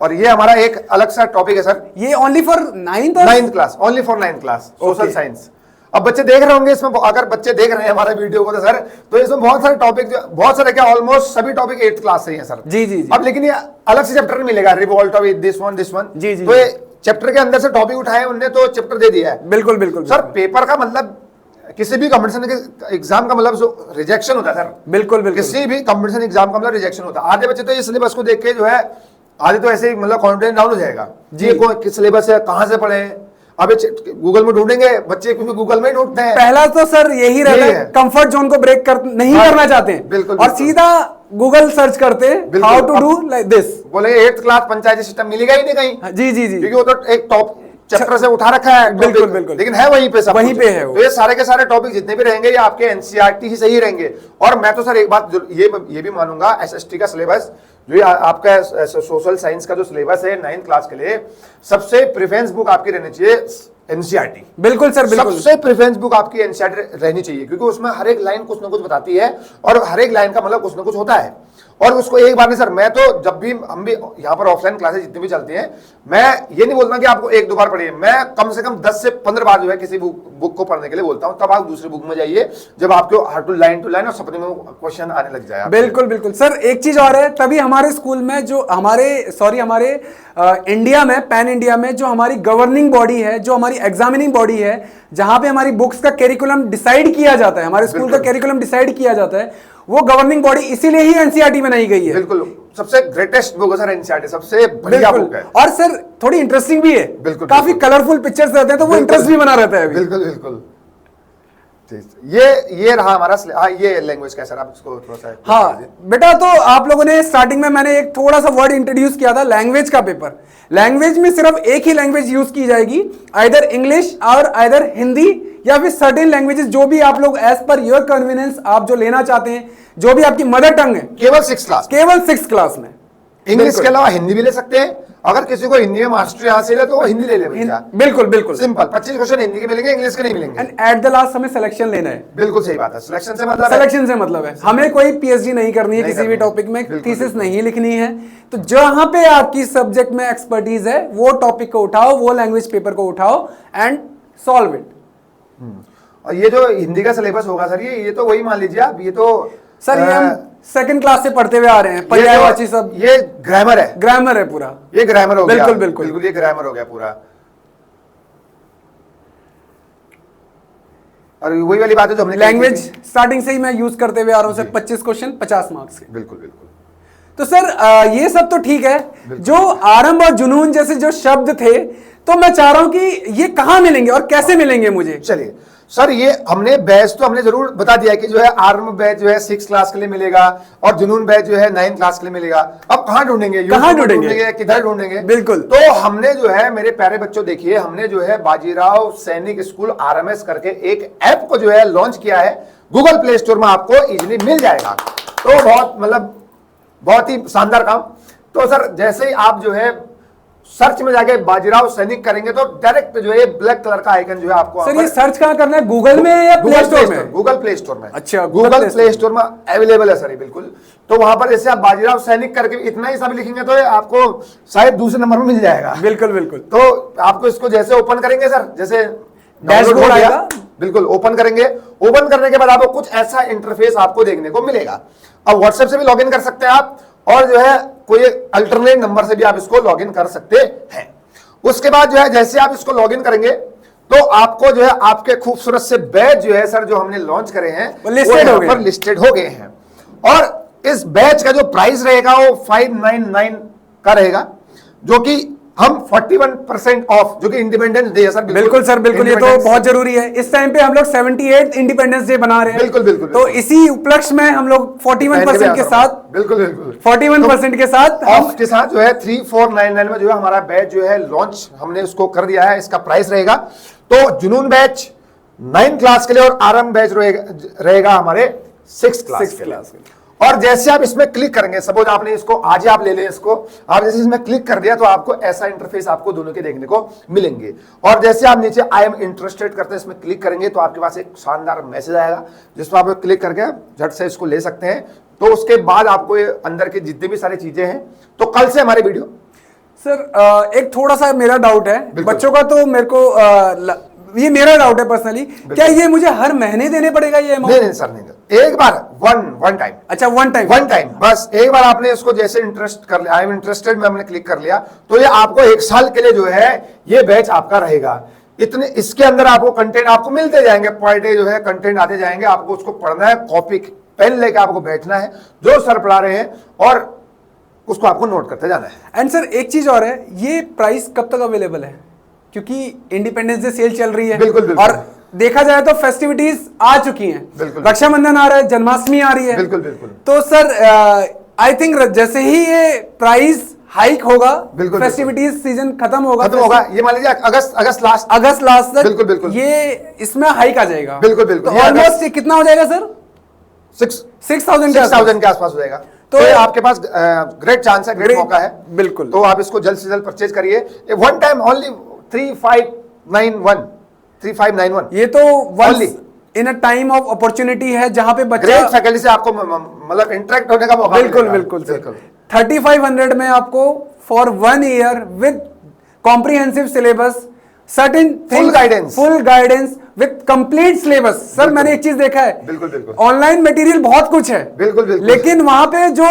और ये हमारा एक अलग सा टॉपिक है सर, ये only for 9th class, only for 9th class social science. अब बच्चे देख रहे होंगे इसमें, अगर बच्चे देख रहे हैं हमारे वीडियो को तो सर, तो इसमें बहुत सारे टॉपिक, बहुत सारे क्या ऑलमोस्ट सभी टॉपिक 8th क्लास से ही हैं सर। जी जी जी। अब लेकिन ये अलग से चैप्टर नहीं मिलेगा, रिवॉल्ट ऑफ दिस वन। जी जी। तो ये चैप्टर के अंदर से टॉपिक उठाए उनने तो चैप्टर दे दिया है। बिल्कुल बिल्कुल सर। पेपर का मतलब किसी भी कंपटीशन के एग्जाम का मतलब जो रिजेक्शन होता है सर। बिल्कुल बिल्कुल। किसी भी कंपटीशन एग्जाम का मतलब रिजेक्शन होता है। आधे बच्चे तो ये सिलेबस को देख के जो है, आधे तो ऐसे ही मतलब कॉन्फिडेंस डाउन हो जाएगा जी, ये सिलेबस है, कहां से पढ़े। अब गूगल में ढूंढेंगे बच्चे, क्योंकि गूगल में ही ढूंढते हैं। पहला तो सर यही रहता है, कंफर्ट जोन को ब्रेक नहीं करना चाहते हैं। बिल्कुल। और सीधा गूगल सर्च करते हैं how to do like this. बोले 8th क्लास पंचायती सिस्टम मिलेगा ही नहीं कहीं। जी जी जी। क्योंकि वो तो एक टॉप चैप्टर से उठा रखा है। बिल्कुल बिल्कुल। लेकिन है वहीं पे सब, वहीं पे है वो। तो ये सारे के सारे टॉपिक जितने भी रहेंगे ये आपके एनसीईआरटी ही सही रहेंगे। और मैं तो सर एक बात ये भी मानूंगा, एसएसटी का सिलेबस जो आपका सोशल साइंस का जो सिलेबस है 9th क्लास के लिए, सबसे प्रेफरेंस बुक आपकी रहनी चाहिए एनसीईआरटी। बिल्कुल सर बिल्कुल। सबसे प्रेफरेंस बुक आपकी एनसीईआरटी रहनी चाहिए, क्योंकि उसमें हर एक लाइन कुछ ना कुछ बताती है और हर एक लाइन का मतलब कुछ ना कुछ होता है। और उसको एक बार नहीं सर, मैं तो जब भी हम भी यहाँ पर ऑफलाइन क्लासेस जितनी भी चलती हैं, मैं ये नहीं बोलता कि आपको 1-2 बार पढ़िए, मैं कम से कम 10 से 15 बार जो है किसी बुक को पढ़ने के लिए बोलता हूँ। तब आप दूसरी बुक में जाइए जब आपको हर टू लाइन और सपने में क्वेश्चन आने लग जाए। बिल्कुल बिल्कुल सर। एक चीज और है, तभी हमारे स्कूल में जो हमारे इंडिया में, पैन इंडिया में जो हमारी गवर्निंग बॉडी है, जो हमारी एग्जामिनिंग बॉडी है, जहां पे हमारी बुक्स का करिकुलम डिसाइड किया जाता है, हमारे स्कूल का करिकुलम डिसाइड किया जाता है, वो गवर्निंग बॉडी इसीलिए ही एनसीईआरटी बनाई गई है। बिल्कुल। सबसे ग्रेटेस्ट बुक है सर एनसीईआरटी, सबसे बढ़िया बुक है। और सर थोड़ी इंटरेस्टिंग भी है। बिल्कुल। काफी कलरफुल पिक्चर्स रहते हैं, तो वो इंटरेस्ट भी बना रहता है। बिल्कुल बिल्कुल। ये रहा हमारा। हाँ, ये लैंग्वेज का सर, आप इसको थोड़ा सा। हाँ बेटा, तो आप लोगों ने स्टार्टिंग में मैंने एक थोड़ा सा वर्ड इंट्रोड्यूस किया था, लैंग्वेज का पेपर। लैंग्वेज में सिर्फ एक ही लैंग्वेज यूज की जाएगी, आइदर इंग्लिश और आइदर हिंदी, या फिर सर्टेन लैंग्वेजेस जो भी आप लोग एज पर योर कन्वीनियंस आप जो लेना चाहते हैं, जो भी आपकी मदर टंग है। केवल 6th क्लास, केवल 6th क्लास में। इंग्लिश के अलावा हिंदी भी ले सकते हैं। अगर किसी को हिंदी में मास्टरी हासिल है तो वो हिंदी ले ले भैया। बिल्कुल बिल्कुल सिंपल। 25 क्वेश्चन हिंदी के मिलेंगे, इंग्लिश के नहीं मिलेंगे। एंड एट द लास्ट हमें सिलेक्शन लेना है। बिल्कुल सही बात है। सिलेक्शन से मतलब है हमें कोई पीएचडी नहीं करनी है, किसी भी टॉपिक में थीसिस नहीं लिखनी है। तो जहां पे आपकी सब्जेक्ट में एक्सपर्टीज है, वो टॉपिक को उठाओ, वो लैंग्वेज पेपर को उठाओ एंड सॉल्व इट। और ये जो हिंदी का सिलेबस होगा सर, ये तो वही मान लीजिए आप, ये तो सर ये हम 2nd क्लास से पढ़ते हुए आ रहे हैं, पर्यायवाची सब। ये ग्रामर है, ग्रामर है पूरा। ये ग्रामर हो गया। बिल्कुल बिल्कुल, ये ग्रामर हो गया पूरा। और वही वाली बात है जो हमने लैंग्वेज स्टार्टिंग से ही मैं यूज करते हुए आ रहा हूं, 25 क्वेश्चन 50 मार्क्स के। बिल्कुल बिल्कुल। तो सर ये सब तो ठीक है, जो आरंभ और जुनून जैसे जो शब्द थे, तो मैं चाह रहा हूं कि ये कहां मिलेंगे और कैसे मिलेंगे मुझे। चलिए सर, ये हमने बैच तो हमने जरूर बता दिया कि जो है आरंभ बैच जो है 6th क्लास के लिए मिलेगा और जुनून बैच जो है 9th क्लास के लिए मिलेगा। अब कहां ढूंढेंगे, कहां ढूंढेंगे, किधर ढूंढेंगे? बिल्कुल। तो हमने जो है, मेरे प्यारे बच्चों देखिए, हमने जो है बाजीराव सैनिक स्कूल आरएमएस करके एक ऐप को जो है लॉन्च किया है। गूगल प्ले स्टोर में आपको इजीली मिल जाएगा। तो बहुत ही शानदार काम। तो सर जैसे ही आप जो है सर्च में जाके बाजीराव सैनिक करेंगे तो डायरेक्ट जो है ब्लैक कलर का आइकन जो है आपको सर ये सर्च कहाँ करना है, गूगल में या प्ले स्टोर में? गूगल प्ले स्टोर में। अच्छा, गूगल प्ले स्टोर में अवेलेबल है सर ये, बिल्कुल। तो वहां पर जैसे आप बाजीराव सैनिक करके इतना ही सब लिखेंगे तो ये आपको शायद दूसरे नंबर में मिल जाएगा। बिल्कुल बिल्कुल। तो आपको इसको जैसे ओपन करेंगे सर, जैसे डैशबोर्ड आएगा, बिल्कुल ओपन करेंगे। ओपन करने के बाद आपको कुछ ऐसा इंटरफेस आपको देखने को मिलेगा। अब व्हाट्सएप से भी लॉगिन कर सकते हैं आप, और जो है कोई अल्टरनेट नंबर से भी आप इसको लॉगिन कर सकते हैं। उसके बाद जो है जैसे आप इसको लॉगिन करेंगे तो आपको जो है आपके खूबसूरत से बैच जो है सर जो हमने लॉन्च करे हैं वो लिस्टेड हो गए हैं। और इस बैच का जो प्राइस रहेगा वो 599 का रहेगा, जो कि हम 41% ऑफ, जो कि इंडिपेंडेंस डे है सर। बिल्कुल सर, बिल्कुल, ये तो बहुत जरूरी है। इस टाइम पे हम लोग 78 इंडिपेंडेंस डे बना रहे हैं। बिल्कुल बिल्कुल। तो इसी उपलक्ष्य में हम लोग 41% के साथ, बिल्कुल बिल्कुल 41% के साथ ऑफ के साथ जो है 3499 में जो है हमारा बैच जो है लॉन्च हमने उसको कर दिया है। इसका प्राइस रहेगा तो जुनून बैच 9 क्लास के लिए और आरंभ बैच रहेगा हमारे 6 क्लास के लिए। और जैसे आप इसमें क्लिक करेंगे, सपोज आपने इसको आज ही आप ले लें इसको, आप जैसे इसमें क्लिक कर दिया तो आपको ऐसा इंटरफेस आपको दोनों के देखने को मिलेंगे। और जैसे आप नीचे आई एम इंटरेस्टेड करते हैं इसमें क्लिक करेंगे तो आपके पास एक शानदार मैसेज आएगा जिसमें आप क्लिक करके झट से इसको ले सकते हैं। तो उसके बाद आपको ये अंदर के जितनी भी सारी चीजें हैं, तो कल से हमारी वीडियो सर एक थोड़ा सा मेरा डाउट है बच्चों का, तो मेरे को ये मेरा डाउट है पर्सनली, क्या ये मुझे हर महीने देने पड़ेगा ये अमाउंट? नहीं सर, नहीं, एक बार वन टाइम। अच्छा, वन टाइम बस एक बार आपने इसको जैसे इंटरेस्ट कर लिया, आई एम इंटरेस्टेड में हमने क्लिक कर लिया तो ये आपको 1 साल के लिए जो है ये बैच आपका रहेगा। इतने इसके अंदर आपको कंटेंट आपको मिलते जाएंगे, पर डे जो है कंटेंट आते जाएंगे, आपको उसको पढ़ना है, कॉपी पेन लेके आपको बैठना है जो सर पढ़ा रहे हैं और उसको आपको नोट करते जाना है। एंड सर एक चीज और है, ये प्राइस कब तक अवेलेबल है? क्योंकि इंडिपेंडेंस डे सेल चल रही है। बिल्कुल बिल्कुल। और देखा जाए तो फेस्टिविटीज आ चुकी हैं, रक्षाबंधन आ रहा है, जन्माष्टमी आ रही है। बिल्कुल बिल्कुल। तो सर आई थिंक जैसे ही ये प्राइस हाइक होगा, फेस्टिविटीज सीजन खत्म होगा, ये मान लीजिए अगस्त लास्ट तक बिल्कुल बिल्कुल ये इसमें हाइक आ जाएगा। बिल्कुल बिल्कुल। तो ऑलमोस्ट कितना हो जाएगा सर? 6,000 के आसपास हो जाएगा। तो ये आपके पास ग्रेट चांस है, ग्रेट मौका है। बिल्कुल। तो आप इसको जल्द से जल्द परचेज करिए। One time only 3591। ये तो once in a time of opportunity है जहां पे बच्चा ग्रेट फैकल्टी से आपको मतलब इंटरेक्ट होने का मौका बिल्कुल बिल्कुल 3500 में आपको for 1 year with comprehensive syllabus, certain full guidance with complete syllabus. Sir मैंने एक चीज देखा है, बिल्कुल बिल्कुल, ऑनलाइन मटेरियल बहुत कुछ है, बिल्कुल बिल्कुल, लेकिन वहां पे जो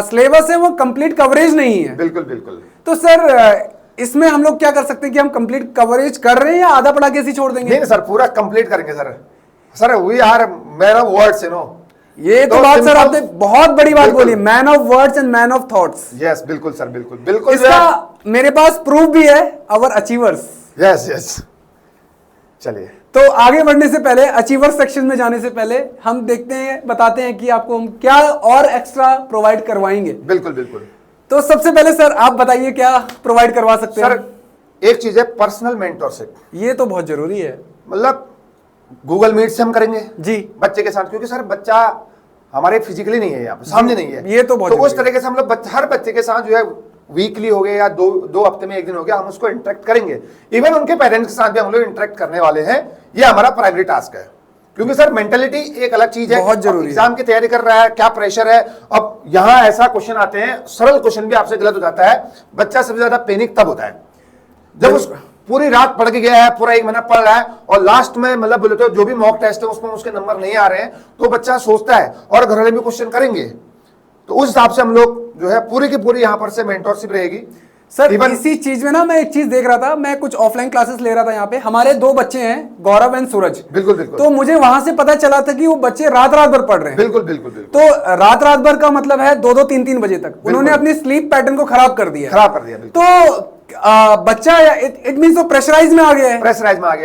सिलेबस है वो कंप्लीट कवरेज नहीं है। बिल्कुल बिल्कुल। तो सर इसमें हम लोग क्या कर सकते हैं कि हम कंप्लीट कवरेज कर रहे हैं या आधा पढ़ा के ऐसे छोड़ देंगे? नहीं सर, पूरा कंप्लीट करेंगे sir we are man of words, you know. ये तो बात सर आपने बहुत बड़ी बात बोली, man of words and man of thoughts. Yes बिल्कुल सर, बिल्कुल बिल्कुल। इसका मेरे पास प्रूफ भी है, अवर अचीवर्स। यस चलिए, तो आगे बढ़ने से पहले, अचीवर सेक्शन में जाने से पहले हम देखते हैं, बताते हैं कि आपको हम क्या और एक्स्ट्रा प्रोवाइड करवाएंगे। बिल्कुल बिल्कुल। तो सबसे पहले सर आप बताइए क्या प्रोवाइड करवा सकते हैं? सर एक चीज है पर्सनल मेंटरशिप, ये तो बहुत जरूरी है। मतलब गूगल मीट से हम करेंगे जी बच्चे के साथ, क्योंकि सर बच्चा हमारे फिजिकली नहीं है, यहाँ पे सामने नहीं है। ये तो बहुत उस तरीके से हम लोग हर बच्चे के साथ जो है वीकली हो गया या दो हफ्ते में एक दिन हो गया, हम उसको इंटरेक्ट करेंगे। इवन उनके पेरेंट्स के साथ भी हम लोग इंटरेक्ट करने वाले हैं। ये हमारा प्राइमरी टास्क है, क्योंकि सर मेंटेलिटी एक अलग चीज है, बहुत जरूरी। एग्जाम की तैयारी कर रहा है, क्या प्रेशर है। अब यहाँ ऐसा क्वेश्चन आते हैं, सरल क्वेश्चन भी आपसे गलत हो जाता है। बच्चा सबसे ज्यादा पैनिक तब होता है जब उस पूरी रात पढ़ के गया है, पूरा 1 महीना पढ़ रहा है और लास्ट में मतलब बोले तो जो भी मॉक टेस्ट है उसमें उसके नंबर नहीं आ रहे हैं, तो बच्चा सोचता है और घर वाले भी क्वेश्चन करेंगे। तो उस हिसाब से हम लोग जो है पूरी की पूरी यहाँ पर से मेंटरशिप रहेगी। सर इसी चीज में ना मैं एक चीज देख रहा था, मैं कुछ ऑफलाइन क्लासेस ले रहा था यहाँ पे, हमारे 2 बच्चे हैं, गौरव एंड सूरज। बिल्कुल बिल्कुल। तो मुझे वहां से पता चला था कि वो बच्चे रात भर पढ़ रहे हैं। बिल्कुल बिल्कुल बिल्कुल। तो रात भर का मतलब है 2-2 3-3 बजे तक उन्होंने अपनी स्लीप पैटर्न को खराब कर दिया। तो बच्चा इट मींस वो प्रेशराइज में आ गया है।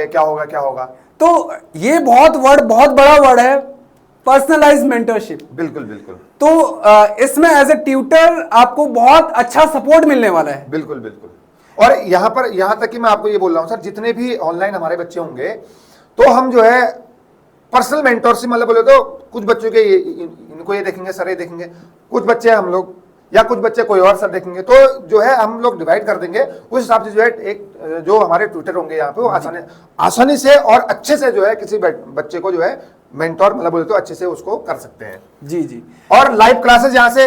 क्या होगा। तो ये बहुत बड़ा वर्ड है, पर्सनलाइज मेंटरशिप। बिल्कुल बिल्कुल। तो इसमें एज ए ट्यूटर आपको बहुत अच्छा सपोर्ट मिलने वाला है। बिल्कुल बिल्कुल। और यहाँ तक कि मैं आपको ये बोल रहा हूँ सर, जितने भी ऑनलाइन हमारे बच्चे होंगे तो हम जो है पर्सनल मेंटरशिप मतलब बोले तो कुछ बच्चों के इनको ये देखेंगे, सर ये देखेंगे। कुछ बच्चे हम लोग या कुछ बच्चे कोई और सर देखेंगे, तो जो है हम लोग डिवाइड कर देंगे। उस हिसाब से जो है एक जो हमारे ट्यूटर होंगे यहाँ पे वो आसानी से और अच्छे से जो है किसी बच्चे को जो है मेंटोर मतलब बोले तो अच्छे से उसको कर सकते हैं। जी जी। और लाइव क्लासेस यहाँ से,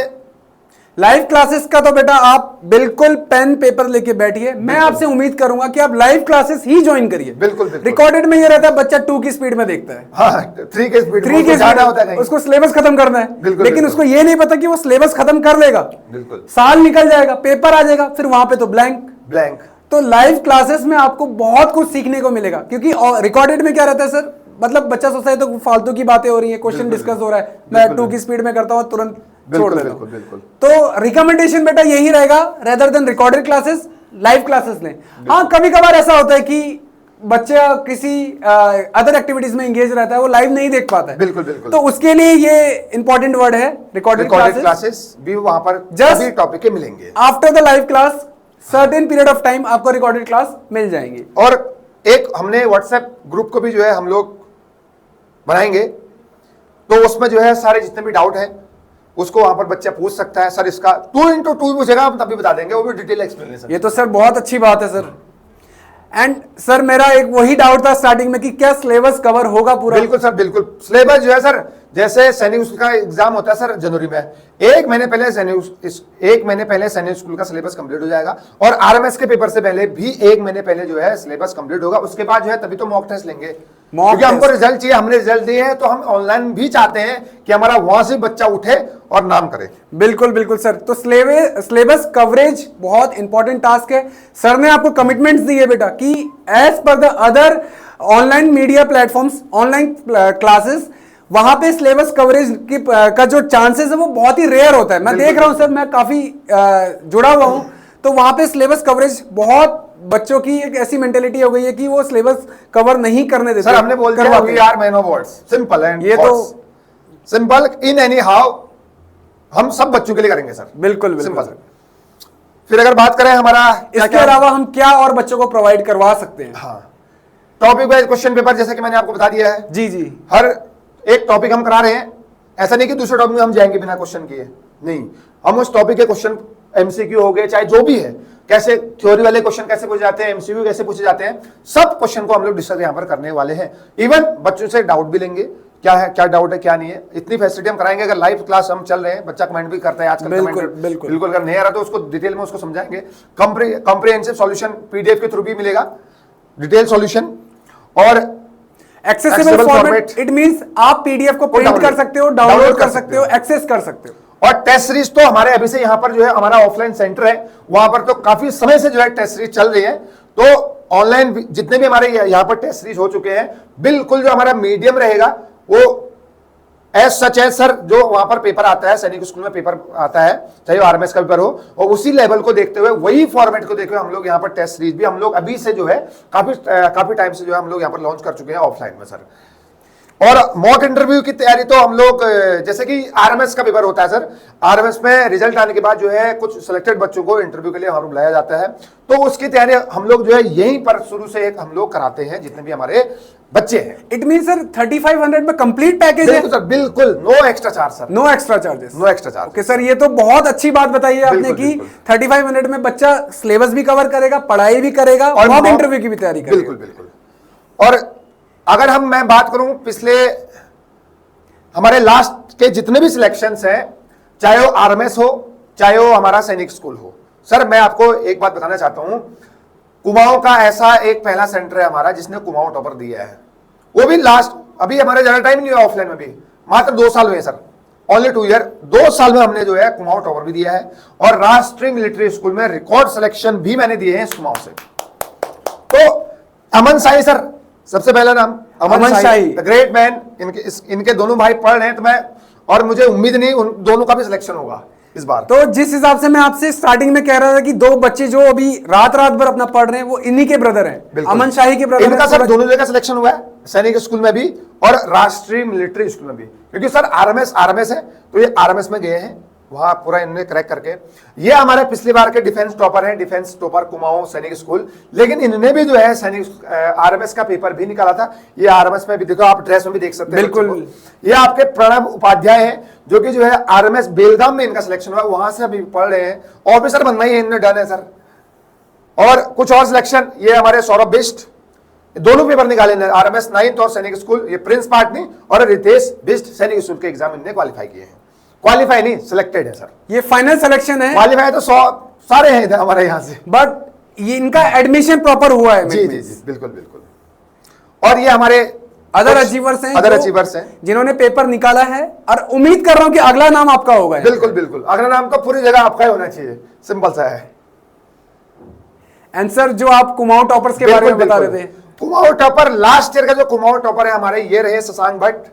लाइव क्लासेस का तो बेटा आप बिल्कुल पेन पेपर लेके बैठिए, मैं आपसे उम्मीद करूंगा कि आप लाइव क्लासेस ही ज्वाइन करिए। बिल्कुल बिल्कुल। रिकॉर्डेड में ये रहता है बच्चा 2 की स्पीड में देखता है, हाँ 3 के स्पीड में ज्यादा होता है, उसको सिलेबस खत्म करना है, लेकिन उसको ये नहीं पता कि वो सिलेबस खत्म कर लेगा, बिल्कुल साल निकल जाएगा, पेपर आ जाएगा, फिर वहां पे तो ब्लैंक। तो लाइव क्लासेस में आपको बहुत कुछ सीखने को मिलेगा, क्योंकि रिकॉर्डेड में क्या रहता है सर, मतलब बच्चा सोचता है तो फालतू की बातें हो रही है, क्वेश्चन डिस्कस हो रहा है, मैं 2 की स्पीड में करता हूँ, तुरंत छोड़ देता हूं। तो रिकमेंडेशन बेटा यही रहेगा, rather than recorded classes, live classes लें। हाँ कभी कभार ऐसा होता है कि बच्चा किसी अदर एक्टिविटीज में एंगेज रहता है, वो लाइव नहीं देख पाता है, बिल्कुल बिल्कुल। तो उसके लिए ये इंपॉर्टेंट वर्ड है रिकॉर्डेड क्लासेस भी वहां पर जस्ट टॉपिक के मिलेंगे। After the live class certain period of time आपको रिकॉर्डेड क्लास मिल जाएंगी। और एक हमने व्हाट्सएप ग्रुप को भी जो है हम लोग बनाएंगे, तो उसमें जो है सारे जितने भी डाउट है उसको वहां पर बच्चा पूछ सकता है। सर इसका 2x2 पूछेगा, हम तभी बता देंगे, वो भी डिटेल एक्सप्लेनेशन। ये तो सर बहुत अच्छी बात है सर। एंड सर मेरा एक वही डाउट था स्टार्टिंग में कि क्या सिलेबस कवर होगा पूरा? बिल्कुल सर बिल्कुल। सिलेबस जो है सर, जैसे सैनिक स्कूल का एग्जाम होता है सर जनवरी में, एक महीने पहले सैनिक स्कूल का सिलेबस कंप्लीट हो जाएगा, और आरएमएस के पेपर से पहले भी 1 महीने पहले जो है सिलेबस कंप्लीट होगा। उसके बाद जो है तभी तो मॉक टेस्ट लेंगे, क्योंकि हमको रिजल्ट चाहिए। हमने रिजल्ट दिए हैं तो हम ऑनलाइन भी चाहते हैं कि हमारा वहां से बच्चा उठे और नाम करे। बिल्कुल बिल्कुल सर। तो सिलेबस कवरेज बहुत इंपॉर्टेंट टास्क है। सर ने आपको कमिटमेंट्स दी है बेटा कि as per the other online media platforms, online classes, वहां पे सिलेबस कवरेज की का जो चांसेस है वो बहुत ही रेयर होता है। मैं देख रहा हूं सर, मैं काफी जुड़ा हुआ हूं, तो वहां पे सिलेबस कवरेज बहुत बच्चों की एक ऐसी मेंटेलिटी हो गई है कि वो सिलेबस कवर नहीं करने देते। सर हमने बोल दिया we are man of words, simple and ये तो सिंपल इन एनी हाउ हम सब बच्चों के लिए करेंगे सर। बिल्कुल बिल्कुल। फिर अगर बात करें हमारा इसके अलावा हम क्या और बच्चों को प्रोवाइड करवा सकते हैं? हाँ, टॉपिक वाइज क्वेश्चन पेपर जैसे कि मैंने आपको बता दिया है। जी जी। हर एक टॉपिक हम करा रहे हैं, ऐसा नहीं कि दूसरे टॉपिक में हम जाएंगे बिना क्वेश्चन किए, नहीं, हम उस टॉपिक के क्वेश्चन एमसीक्यू हो गए चाहे जो भी है, कैसे थ्योरी वाले क्वेश्चन कैसे पूछे जाते हैं, एमसीक्यू कैसे पूछे जाते हैं, सब क्वेश्चन को हम लोग डिस्कस यहाँ पर करने वाले हैं। इवन बच्चों से डाउट भी लेंगे, क्या है, क्या डाउट है, क्या नहीं है, इतनी फैसिलिटी हम कराएंगे। अगर लाइव क्लास हम चल रहे हैं, बच्चा कमेंट भी करता है आजकल, बिल्कुल अगर नहीं आ रहा तो उसको डिटेल में उसको समझाएंगे। कॉम्प्रिहेंसिव सॉल्यूशन पीडीएफ के थ्रू भी मिलेगा, डिटेल सॉल्यूशन और एक्सेसिबल फॉर्मेट। इट मींस आप पीडीएफ को प्रिंट कर सकते हो, डाउनलोड कर सकते हो, एक्सेस कर सकते हो। और टेस्ट सीरीज तो हमारे अभी से यहाँ पर जो है हमारा ऑफलाइन सेंटर है, वहां पर तो काफी समय से जो है टेस्ट सीरीज चल रही है। तो ऑनलाइन जितने भी हमारे यहाँ पर टेस्ट सीरीज हो चुके हैं, बिल्कुल जो हमारा मीडियम रहेगा वो एज सच है सर, जो वहां पर पेपर आता है, सैनिक स्कूल में पेपर आता है, चाहे आरएमएस का पेपर हो, और उसी लेवल को देखते हुए, वही फॉर्मेट को देखते हुए हम लोग यहाँ पर टेस्ट सीरीज भी हम लोग अभी से जो है काफी टाइम से जो है हम लोग यहाँ पर लॉन्च कर चुके हैं ऑफलाइन में सर। और मॉक इंटरव्यू की तैयारी तो हम लोग, जैसे कि आरएमएस का पेपर होता है सर, आरएमएस में रिजल्ट आने के बाद जो है कुछ सिलेक्टेड बच्चों को इंटरव्यू के लिए वहां पर बुलाया जाता है, तो उसकी तैयारी हम लोग जो है यहीं पर शुरू से एक हम लोग कराते हैं जितने भी हमारे बच्चे हैं। इट मीन सर 3500 में कंप्लीट पैकेज है सर, बिल्कुल no extra charge sir, no extra charges, no extra charge. Okay sir, ये तो बहुत अच्छी बात बताई है आपने कि 3500 में बच्चा सिलेबस भी कवर करेगा, पढ़ाई भी करेगा और मॉक इंटरव्यू की भी तैयारी करेगा। बिल्कुल बिल्कुल। और अगर मैं बात करूं पिछले हमारे लास्ट के जितने भी सिलेक्शंस हैं, चाहे वो आरएमएस हो चाहे वो हमारा सैनिक स्कूल हो, सर मैं आपको एक बात बताना चाहता हूं, कुमाऊं का ऐसा एक पहला सेंटर है हमारा जिसने कुमाऊं टॉपर दिया है, वो भी लास्ट, अभी हमारे ज्यादा टाइम नहीं हुआ ऑफलाइन में भी, मात्र 2 साल हुए सर, ओनली 2 ईयर, 2 साल में हमने जो है कुमाऊं टॉपर भी दिया है, और राष्ट्रीय मिलिट्री स्कूल में रिकॉर्ड सिलेक्शन भी मैंने दिए हैं कुमाऊं से। तो अमन शाही सर, सबसे पहला नाम अमन शाही, द ग्रेट मैन, इनके दोनों भाई पढ़ रहे हैं, तो मैं, और मुझे उम्मीद नहीं उन दोनों का भी सिलेक्शन होगा इस बार। तो जिस हिसाब से मैं आपसे स्टार्टिंग में कह रहा था कि 2 बच्चे जो अभी रात भर अपना पढ़ रहे हैं, वो इन्हीं के ब्रदर हैं, अमन शाही के ब्रदर। इनका सर दोनों जगह सिलेक्शन हुआ है, सैनिक स्कूल में भी और राष्ट्रीय मिलिट्री स्कूल में भी, क्योंकि सर आरएमएस है, तो ये आरएमएस में गए हैं, वहां पूरा इन्होंने क्रैक करके, ये हमारे पिछली बार के डिफेंस टॉपर हैं, डिफेंस टॉपर कुमाऊं सैनिक स्कूल, लेकिन इन्होंने भी जो है सैनिक आरएमएस का पेपर भी निकाला था। ये आरएमएस में भी देखो, आप ड्रेस में भी देख सकते हैं बिल्कुल। ये आपके प्रणब उपाध्याय हैं, जो कि जो है आरएमएस बेलगाम में इनका सिलेक्शन हुआ, वहां से अभी पढ़ रहे हैं, ऑफिसर बनना ही इन्होंने डन है सर। और कुछ और सिलेक्शन, ये हमारे सौरभ बिष्ट, दोनों पेपर निकाले आरएमएस 9th और सैनिक स्कूल, ये प्रिंस पाटनी और रितेश बिष्ट सैनिक स्कूल के एग्जाम इन्होंने क्वालिफाई किए हैं। क्वालिफाई नहीं, सिलेक्टेड है सर। ये फाइनल सिलेक्शन है। क्वालिफाई तो 100 सारे हैं इधर हमारे यहाँ से, बट ये इनका एडमिशन प्रॉपर हुआ है। जी जी जी, बिल्कुल बिल्कुल। और ये हमारे अदर अचीवर्स हैं, अदर अचीवर्स हैं जिन्होंने पेपर निकाला है, और उम्मीद कर रहा हूं कि अगला नाम आपका होगा। बिल्कुल बिल्कुल, अगला नाम तो पूरी जगह आपका ही होना चाहिए, सिंपल सा है। एंड सर, जो आप कुमाऊं टॉपर्स के बारे में बता रहे थे, कुमाऊं टॉपर, लास्ट ईयर का जो कुमाऊं टॉपर है हमारे, ये रहे शशांक भट्ट,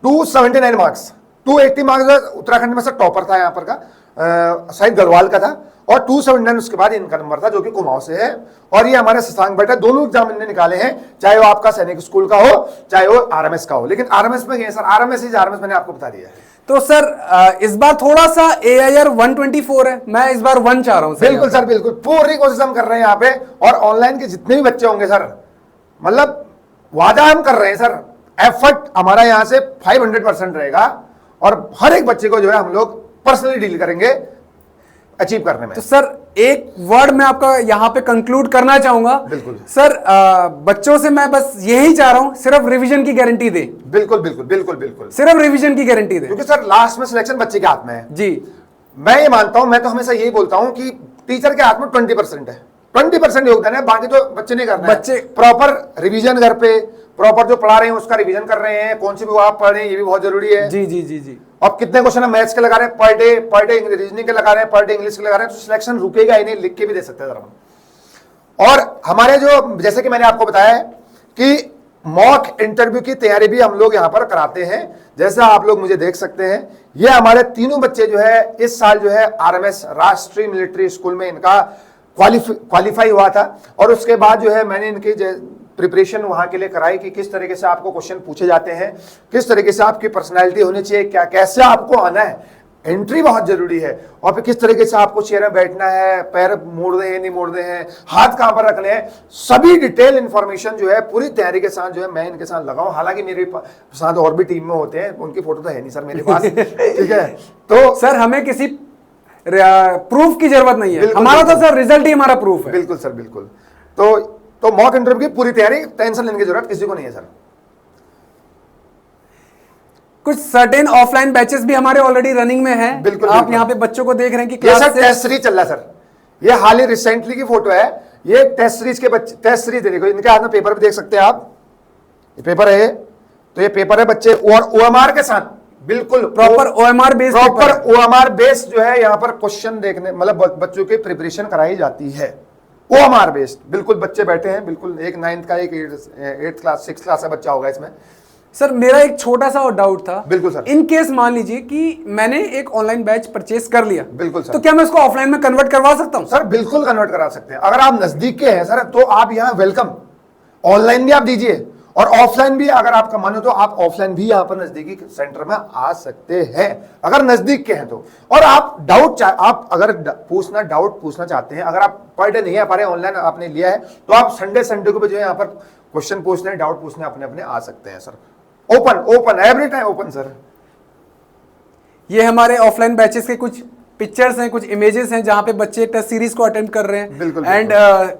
279 मार्क्स, 280 मार्क्स उत्तराखंड में से टॉपर था यहाँ पर का, शायद गढ़वाल का था, और 279 उसके बाद इनका नंबर था, जो कि कुमाऊं से है। और ये हमारे शशांक भट्ट है, दोनों एग्जाम इन्होंने निकाले हैं, चाहे वो आपका सैनिक स्कूल का हो, चाहे वो आरएमएस का हो, लेकिन आरएमएस में गए सर, आरएमएस मैंने आपको बता दिया है। तो सर इस बार थोड़ा सा AIR 124 है, मैं इस बार 1 चाह रहा हूं। बिल्कुल सर, बिल्कुल पूरी कोशिश हम कर रहे हैं यहाँ पे, और ऑनलाइन के जितने भी बच्चे होंगे सर, मतलब वादा हम कर रहे हैं सर, एफर्ट हमारा यहाँ से 500% रहेगा, और हर एक बच्चे को जो है हम लोग पर्सनली डील करेंगे अचीव करने में। तो सर एक वर्ड मैं आपका यहाँ पे कंक्लूड करना चाहूंगा। बिल्कुल सर, बच्चों से मैं बस यही चाह रहा हूं, सिर्फ रिवीजन की गारंटी दे। बिल्कुल बिल्कुल बिल्कुल बिल्कुल, सिर्फ रिवीजन की गारंटी दे, क्योंकि सर लास्ट में सिलेक्शन बच्चे के हाथ में है। जी, मैं ये मानता हूं, मैं तो हमेशा यही बोलता हूं कि टीचर के हाथ में 20% है, 20% योगदान है, बाकी तो बच्चे नहीं करना है। बच्चे प्रॉपर रिवीजन घर पे, प्रॉपर जो पढ़ा रहे हैं उसका रिवीजन कर रहे हैं, कौन सी भी आप पढ़ रहे हैं ये भी बहुत जरूरी है। जी जी जी जी। अब कितने क्वेश्चन हम मैथ्स के लगा रहे हैं पर डे रीजनिंग के लगा रहे हैं, पर डे इंग्लिश के लगा रहे हैं, तो सिलेक्शन रुकेगा ही नहीं, लिख के भी दे सकते हैं सर हम। और हमारे जो, जैसे कि मैंने आपको बताया है कि मॉक इंटरव्यू की तैयारी भी हम लोग यहाँ पर कराते हैं, जैसा आप लोग मुझे देख सकते हैं। ये हमारे तीनों बच्चे जो है इस साल जो है आरएमएस राष्ट्रीय मिलिट्री स्कूल में इनका क्वालिफाई हुआ था, और उसके बाद जो है मैंने इनकी प्रिपरेशन वहां के लिए कराई कि किस तरीके से आपको क्वेश्चन पूछे जाते हैं, किस तरीके से आपकी पर्सनालिटी होनी चाहिए, क्या कैसे आपको आना है, एंट्री बहुत जरूरी है, और फिर किस तरीके से आपको चेयर में बैठना है, पैर मोड़ने हैं नहीं मोड़ने हैं, हाथ कहां पर रखने हैं, सभी डिटेल इंफॉर्मेशन जो है पूरी तैयारी के साथ जो है मैं इनके साथ लगाऊं। हालांकि मेरे साथ और भी टीम में होते हैं, उनकी फोटो तो है नहीं सर मेरे पास, ठीक है। तो सर हमें किसी प्रूफ की जरूरत नहीं है, हमारा तो सर रिजल्ट ही हमारा प्रूफ है। बिल्कुल सर बिल्कुल। तो मॉक इंटरव्यू की पूरी तैयारी, टेंशन लेने की जरूरत किसी को नहीं है सर। कुछ सर्टेन ऑफलाइन बैचेस भी हमारे ऑलरेडी रनिंग में हैं। बिल्कुल, आप बिल्कुल। यहाँ पे बच्चों को देख रहे हैं कि ये क्लास सर टेस्ट सीरीज चल रहा है सर, ये हाल ही रिसेंटली की फोटो है, ये टेस्ट सीरीज के बच्चे, टेस्ट सीरीज देखो इनके हाथ में पेपर भी देख सकते हैं आप, ये पेपर है, तो ये पेपर है बच्चे और OMR के साथ, बिल्कुल proper OMR base, proper OMR based जो है यहाँ पर क्वेश्चन देखने, मतलब बच्चों की प्रिपरेशन कराई जाती है OMR बेस्ड। बिल्कुल बच्चे बैठे हैं, बिल्कुल एक 9th का, एक 8th क्लास 6th क्लास का बच्चा होगा इसमें। सर मेरा एक छोटा सा और डाउट था, बिल्कुल सर। इन केस मान लीजिए कि मैंने एक ऑनलाइन बैच परचेस कर लिया, बिल्कुल सर, तो क्या मैं उसको ऑफलाइन में कन्वर्ट करवा सकता हूं? सर बिल्कुल कन्वर्ट करा सकते हैं, अगर आप नजदीक के हैं सर तो आप यहाँ वेलकम, ऑनलाइन भी आप दीजिए और ऑफलाइन भी अगर आपका मन हो तो आप ऑफलाइन भी यहाँ पर नजदीकी सेंटर में आ सकते हैं, अगर नजदीक के हैं तो। और आप आप अगर डाउट पूछना चाहते हैं, अगर आप पर डे नहीं आ पा रहे, ऑनलाइन आपने लिया है, तो आप संडे को भी जो है यहाँ पर क्वेश्चन पूछने, डाउट पूछने अपने आ सकते हैं sir. Open every time open sir. ये हमारे ऑफलाइन बैचेस के कुछ पिक्चर्स हैं, कुछ इमेजेस हैं जहां पे बच्चे टेस्ट सीरीज को अटेम्प्ट कर रहे हैं। बिल्कुल, एंड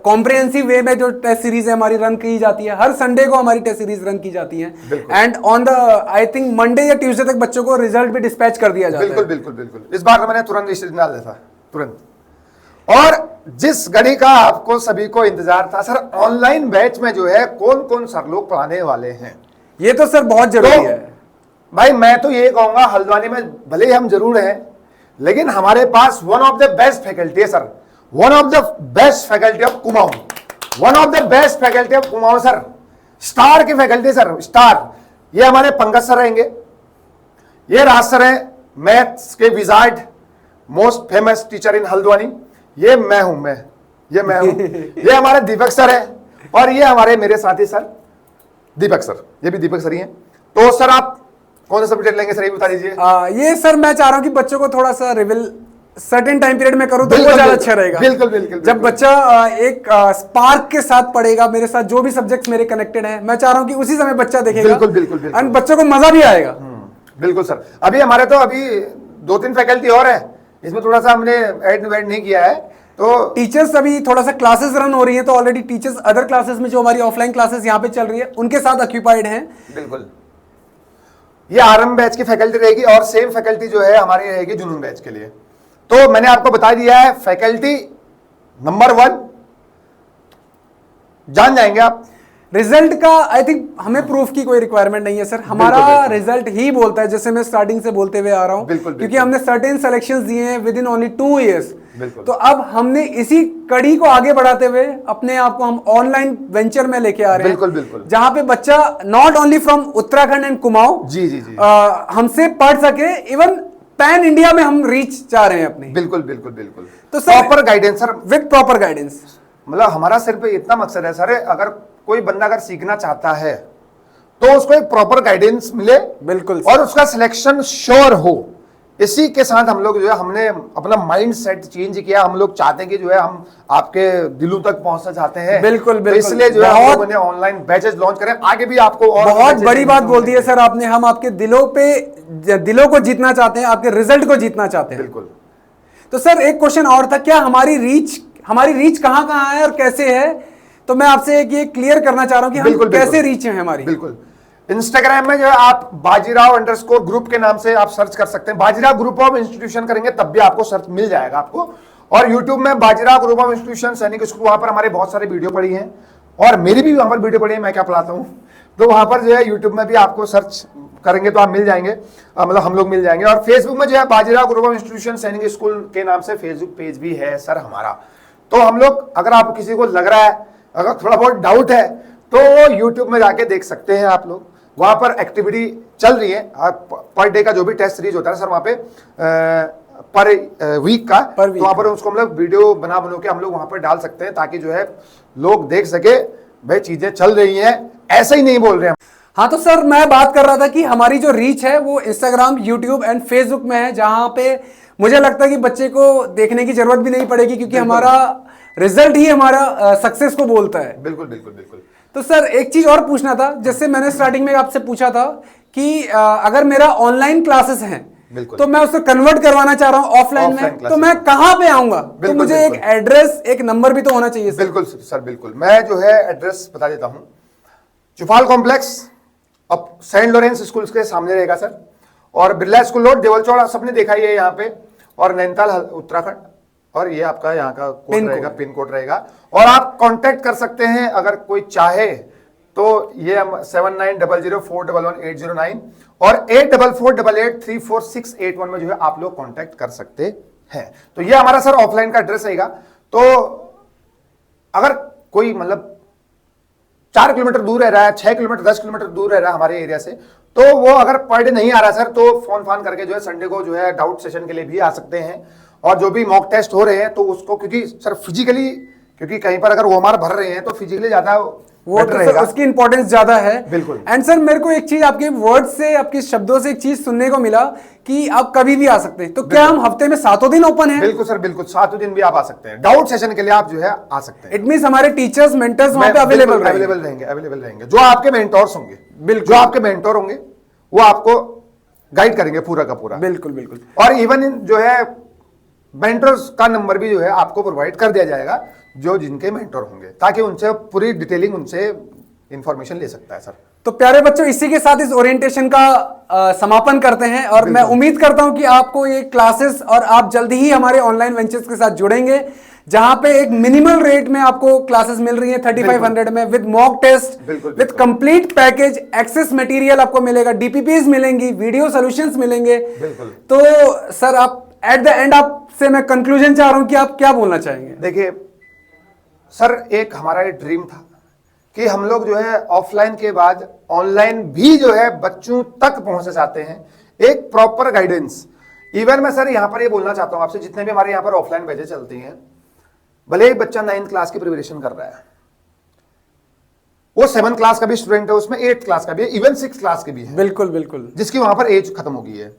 कॉम्प्रिहेंसिव वे में जो टेस्ट सीरीज है हमारी रन की जाती है, हर संडे को हमारी टेस्ट सीरीज रन की जाती है। And on the I think Monday या ट्यूसडे तक बच्चों को रिजल्ट भी डिस्पैच कर दिया जाता है। बिल्कुल। इस बार तो मैंने तुरंत रिजल्ट डाल दिया था, तुरंत। और जिस घड़ी का आपको सभी को इंतजार था सर, ऑनलाइन बैच में जो है कौन कौन सर लोग पढ़ाने वाले हैं, ये तो सर बहुत जरूरी है भाई। मैं तो ये कहूंगा हल्द्वानी में भले ही हम जरूर हैं, लेकिन हमारे पास one of the best faculty है sir, one of the best faculty of Kumaon, one of the best faculty of Kumaon sir, star की फैकल्टी सर, स्टार। ये हमारे पंकज सर रहेंगे, ये राज सर हैं, मैथ्स के wizard, most famous teacher in Haldwani. ये मैं हूं, ये हमारे दीपक सर है, और ये हमारे मेरे साथी सर दीपक सर, ये भी दीपक सर ही हैं। तो सर आप कौन सा सब्जेक्ट लेंगे सर, ये बता दीजिए। ये सर मैं चाह रहा हूँ कि बच्चों को थोड़ा सा रिविल सर्टेन टाइम पीरियड में करूँ तो वो बिल्कुल, ज्यादा बिल्कुल, अच्छा रहेगा। बिल्कुल, बिल्कुल, जब बिल्कुल। बच्चा एक स्पार्क के साथ पढ़ेगा, मेरे साथ जो भी सब्जेक्ट्स मेरे कनेक्टेड हैं, मैं चाह रहा हूँ कि उसी समय बच्चा देखेगा। बिल्कुल, बिल्कुल, बिल्कुल। एंड बच्चों को मजा भी आएगा। बिल्कुल सर। अभी हमारे तो अभी 2-3 फैकल्टी और है, इसमें थोड़ा सा हमने ऐड नहीं किया है। तो टीचर्स अभी थोड़ा सा क्लासेस रन हो रही है, तो ऑलरेडी टीचर्स अदर क्लासेस में जो हमारी ऑफलाइन क्लासेस यहाँ पे चल रही है उनके साथ ऑक्यूपाइड हैं। बिल्कुल, ये आरंभ बैच की फैकल्टी रहेगी और सेम फैकल्टी जो है हमारी रहेगी जुनून बैच के लिए। तो मैंने आपको बता दिया है फैकल्टी नंबर 1, जान जाएंगे आप। रिजल्ट का आई थिंक हमें प्रूफ की कोई रिक्वायरमेंट नहीं है सर, हमारा बिल्कुल। रिजल्ट ही बोलता है, जैसे मैं स्टार्टिंग से बोलते हुए आ रहा हूं। बिल्कुल, क्योंकि बिल्कुल। हमने सर्टेन सिलेक्शंस दिए हैं विद इन ओनली 2 इयर्स। बिल्कुल। तो अब हमने इसी कड़ी को आगे बढ़ाते हुए अपने आप को हम ऑनलाइन वेंचर में लेके आ रहे हैं। बिल्कुल, बिल्कुल। जहां पे बच्चा not only from Uttarakhand and Kumaon जी, जी, जी। हमसे पढ़ सके, इवन पैन इंडिया में हम रीच चाह रहे हैं अपनी। बिल्कुल, बिल्कुल, बिल्कुल। तो sir proper guidance sir, with proper guidance. मतलब हमारा सिर्फ इतना मकसद है सर, अगर कोई बंदा अगर सीखना चाहता है तो उसको एक प्रॉपर गाइडेंस मिले, बिल्कुल और उसका सिलेक्शन श्योर हो। इसी के साथ हम लोग जो है हमने अपना माइंड सेट चेंज किया। हम लोग चाहते हैं कि जो है हम आपके दिलों तक पहुंचना चाहते हैं। बिल्कुल, तो बिल्कुल। इसलिए जो है हम बहुत- लोगों ने ऑनलाइन बैचेस लॉन्च करें, आगे भी आपको और बहुत batches बड़ी बात बोल दी है मिलेंगे। सर आपने। हम आपके दिलों को जीतना चाहते हैं, आपके रिजल्ट को जीतना चाहते हैं। बिल्कुल। तो सर एक क्वेश्चन और था, क्या हमारी रीच कहां कहां है और कैसे है? तो मैं आपसे ये क्लियर करना चाह रहा हूं कि हम बिल्कुल, कैसे बिल्कुल। रीच है हमारी। बिल्कुल। इंस्टाग्राम में जो है आप बाजीराव_ ग्रुप के नाम से आप सर्च कर सकते हैं। बाजीराव ग्रुप ऑफ इंस्टीट्यूशन करेंगे तब भी आपको सर्च मिल जाएगा आपको। और यूट्यूब में बाजीराव ग्रुप ऑफ इंस्टीट्यूशन सैनिक स्कूल, वहां पर हमारे बहुत सारे वीडियो पड़ी हैं, और मेरी भी वहां पर वीडियो पड़ी है, मैं क्या पढ़ाता हूँ। तो वहां पर जो है यूट्यूब में भी आपको सर्च करेंगे तो आप मिल जाएंगे, मतलब हम लोग मिल जाएंगे। और फेसबुक में जो है बाजीराव ग्रुप ऑफ इंस्टीट्यूशन सैनिक स्कूल के नाम से फेसबुक पेज भी है सर हमारा। तो हम लोग, अगर आप किसी को लग रहा है, अगर थोड़ा बहुत डाउट है, तो यूट्यूब में जाके देख सकते हैं आप लोग। वहां पर एक्टिविटी चल रही है, पर डे का जो भी टेस्ट सीरीज होता है सर वहां पे पर वीक का, तो वहां पर उसको हम लोग वीडियो बना के हम लोग वहां पर डाल सकते हैं, ताकि जो है लोग देख सके भाई चीजें चल रही हैं, ऐसे ही नहीं बोल रहे हैं। हाँ तो सर मैं बात कर रहा था कि हमारी जो रीच है वो इंस्टाग्राम, यूट्यूब एंड फेसबुक में है, जहां पे मुझे लगता है कि बच्चे को देखने की जरूरत भी नहीं पड़ेगी, क्योंकि हमारा रिजल्ट ही हमारा सक्सेस को बोलता है। बिल्कुल, बिल्कुल, बिल्कुल। तो सर एक चीज और पूछना था, जैसे मैंने स्टार्टिंग में आपसे पूछा था कि अगर मेरा ऑनलाइन क्लासेस हैं तो मैं उसको कन्वर्ट करवाना चाह रहा हूं ऑफलाइन में, तो मैं कहां पे आऊंगा? तो मुझे एक एड्रेस, एक नंबर भी तो होना चाहिए सर। बिल्कुल सर, बिल्कुल। मैं जो है एड्रेस बता देता हूं। चुफाल कॉम्प्लेक्स अब सेंट लॉरेंस स्कूल के सामने रहेगा सर, और बिरला स्कूल रोड, देवल चौड़ा, सबने देखा ही है यहाँ पे, और नैनीताल उत्तराखंड, और ये आपका यहाँ का कोड रहेगा, पिन कोड रहेगा। और आप कांटेक्ट कर सकते हैं अगर कोई चाहे तो, ये 7900411809 और 8448834681 में जो है आप लोग कांटेक्ट कर सकते हैं। तो ये हमारा सर ऑफलाइन का एड्रेस रहेगा। तो अगर कोई मतलब 4 किलोमीटर दूर रह रहा है, 6 किलोमीटर 10 किलोमीटर दूर रह रहा है हमारे एरिया से, तो वो अगर पर डे नहीं आ रहा सर, तो फोन करके जो है संडे को जो है डाउट सेशन के लिए भी आ सकते हैं। और जो भी मॉक टेस्ट हो रहे हैं तो उसको, क्योंकि सर फिजिकली, क्योंकि कहीं पर अगर वो हमारा भर रहे हैं तो फिजिकली ज्यादा वो तो सर उसकी इंपॉर्टेंस ज्यादा है। बिल्कुल। एंड सर मेरे को एक चीज आपके वर्ड से, आपके शब्दों से एक चीज सुनने को मिला कि आप कभी भी आ सकते हैं। तो क्या हम हफ्ते में 7 दिन ओपन है? बिल्कुल सर, बिल्कुल 7 दिन भी आप आ सकते हैं। डाउट सेशन के लिए आप जो है आ सकते हैं। इट मींस हमारे टीचर्स, मेंटर्स वहां पे अवेलेबल रहेंगे। जो आपके मेंटोर्स होंगे, बिल्कुल, जो आपके मेंटोर होंगे वो आपको गाइड करेंगे पूरा का पूरा। बिल्कुल, बिल्कुल। और इवन जो है मेंटर्स का नंबर भी जो है आपको प्रोवाइड कर दिया जाएगा, जो जिनके मेंटोर होंगे, ताकि उनसे पूरी डिटेलिंग, उनसे इंफॉर्मेशन ले सकता है सर। तो प्यारे बच्चों, इसी के साथ इस ओरिएंटेशन का समापन करते हैं, और मैं उम्मीद करता हूं कि आपको ये क्लासेस, और आप जल्दी ही हमारे ऑनलाइन वेंचर्स के साथ जुड़ेंगे, जहां पे एक मिनिमल रेट में आपको क्लासेस मिल रही है 3500 में, with mock test, with complete package, access material आपको मिलेगा, डीपीपीज मिलेंगी, वीडियो सॉल्यूशंस मिलेंगे। तो सर आप एट द एंड आपसे मैं कंक्लूजन चाह रहा हूं कि आप क्या बोलना चाहेंगे? देखिए सर, एक हमारा ये ड्रीम था कि हम लोग जो है ऑफलाइन के बाद ऑनलाइन भी जो है बच्चों तक पहुंचना चाहते हैं, एक प्रॉपर गाइडेंस। इवन मैं सर यहां पर ये बोलना चाहता हूं आपसे, जितने भी हमारे यहां पर ऑफलाइन बैचेस चलती हैं, भले एक बच्चा 9th क्लास की प्रिपरेशन कर रहा है, वो 7th क्लास का भी स्टूडेंट है, उसमें 8th क्लास का भी है, इवन 6th क्लास के भी है, बिल्कुल बिल्कुल, जिसकी वहां पर एज खत्म हो गई है।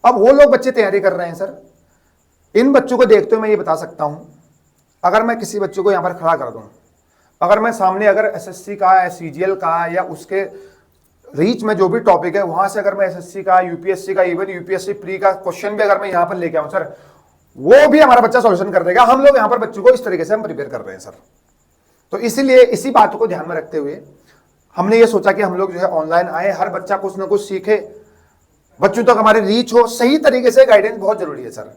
अब वो लोग बच्चे तैयारी कर रहे हैं सर। इन बच्चों को देखते हुए मैं ये बता सकता हूं, अगर मैं किसी बच्चे को यहां पर खड़ा कर दूं, अगर मैं सामने अगर एसएससी का, सीजीएल का या उसके रीच में जो भी टॉपिक है वहां से अगर मैं एसएससी का, यूपीएससी का, इवन यूपीएससी प्री का क्वेश्चन भी अगर मैं यहां पर लेके आऊं सर, वो भी हमारा बच्चा सॉल्यूशन कर देगा। हम लोग यहां पर बच्चों को इस तरीके से हम प्रिपेयर कर रहे हैं सर। तो इसीलिए इसी बात को ध्यान में रखते हुए हमने ये सोचा कि हम लोग जो है ऑनलाइन आए, हर बच्चा कुछ ना कुछ सीखे, बच्चों तक हमारी रीच हो, सही तरीके से गाइडेंस बहुत जरूरी है सर।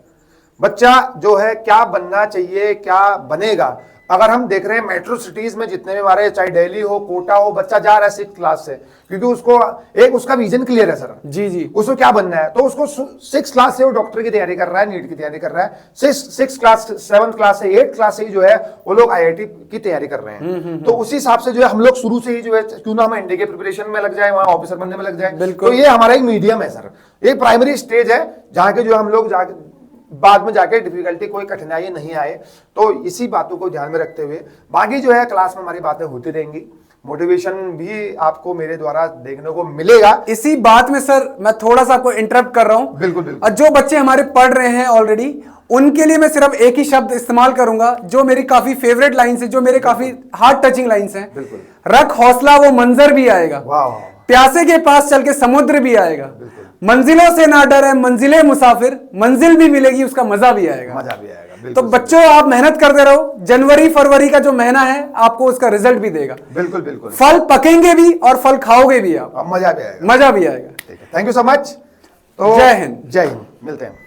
बच्चा जो है क्या बनना चाहिए, क्या बनेगा, अगर हम देख रहे हैं मेट्रो सिटीज में जितने भी हमारे, चाहे दिल्ली हो, कोटा हो, बच्चा जा रहा है 6th क्लास से, क्योंकि उसको एक उसका विजन क्लियर है सर। जी जी, उसको क्या बनना है, तो उसको 6th क्लास से वो डॉक्टर की तैयारी कर रहा है, नीट की तैयारी कर रहा है, 6th क्लास, 7th क्लास से, 8th क्लास से ही जो है वो लोग आईआईटी की तैयारी कर रहे हैं। तो उसी हिसाब से जो है हम लोग शुरू से ही जो है, क्यों ना हम एनडीए के प्रिपरेशन में लग जाए, वहां ऑफिसर बनने में लग जाए। तो ये हमारा एक मीडियम है सर, एक प्राइमरी स्टेज है जहां के जो हम लोग जाके बाद में जाके डिफिकल्टी, कोई कठिनाई नहीं आए। तो इसी बातों को ध्यान में रखते हुए बाकी जो है क्लास में हमारी बातें होती रहेंगी, मोटिवेशन भी आपको मेरे द्वारा देखने को मिलेगा। इसी बात में सर मैं थोड़ा सा आपको इंटरप्ट कर रहा हूं। बिल्कुल बिल्कुल। जो बच्चे हमारे पढ़ रहे हैं ऑलरेडी, उनके लिए मैं सिर्फ एक ही शब्द इस्तेमाल करूंगा जो मेरी काफी फेवरेट लाइन्स है, जो मेरे काफी हार्ट टचिंग लाइन्स हैं। बिल्कुल। रख हौसला वो मंजर भी आएगा, वाह, प्यासे के पास चल के समुद्र भी आएगा, मंजिलों से ना डरे मंजिले मुसाफिर, मंजिल भी मिलेगी उसका मजा भी आएगा। मजा भी आएगा। तो बच्चों आप मेहनत करते रहो, जनवरी फरवरी का जो महीना है आपको उसका रिजल्ट भी देगा। बिल्कुल बिल्कुल, फल पकेंगे भी और फल खाओगे भी आप, मजा भी आएगा। मजा भी आएगा। Thank you so much. तो जय हिंद। जय हिंद, मिलते हैं।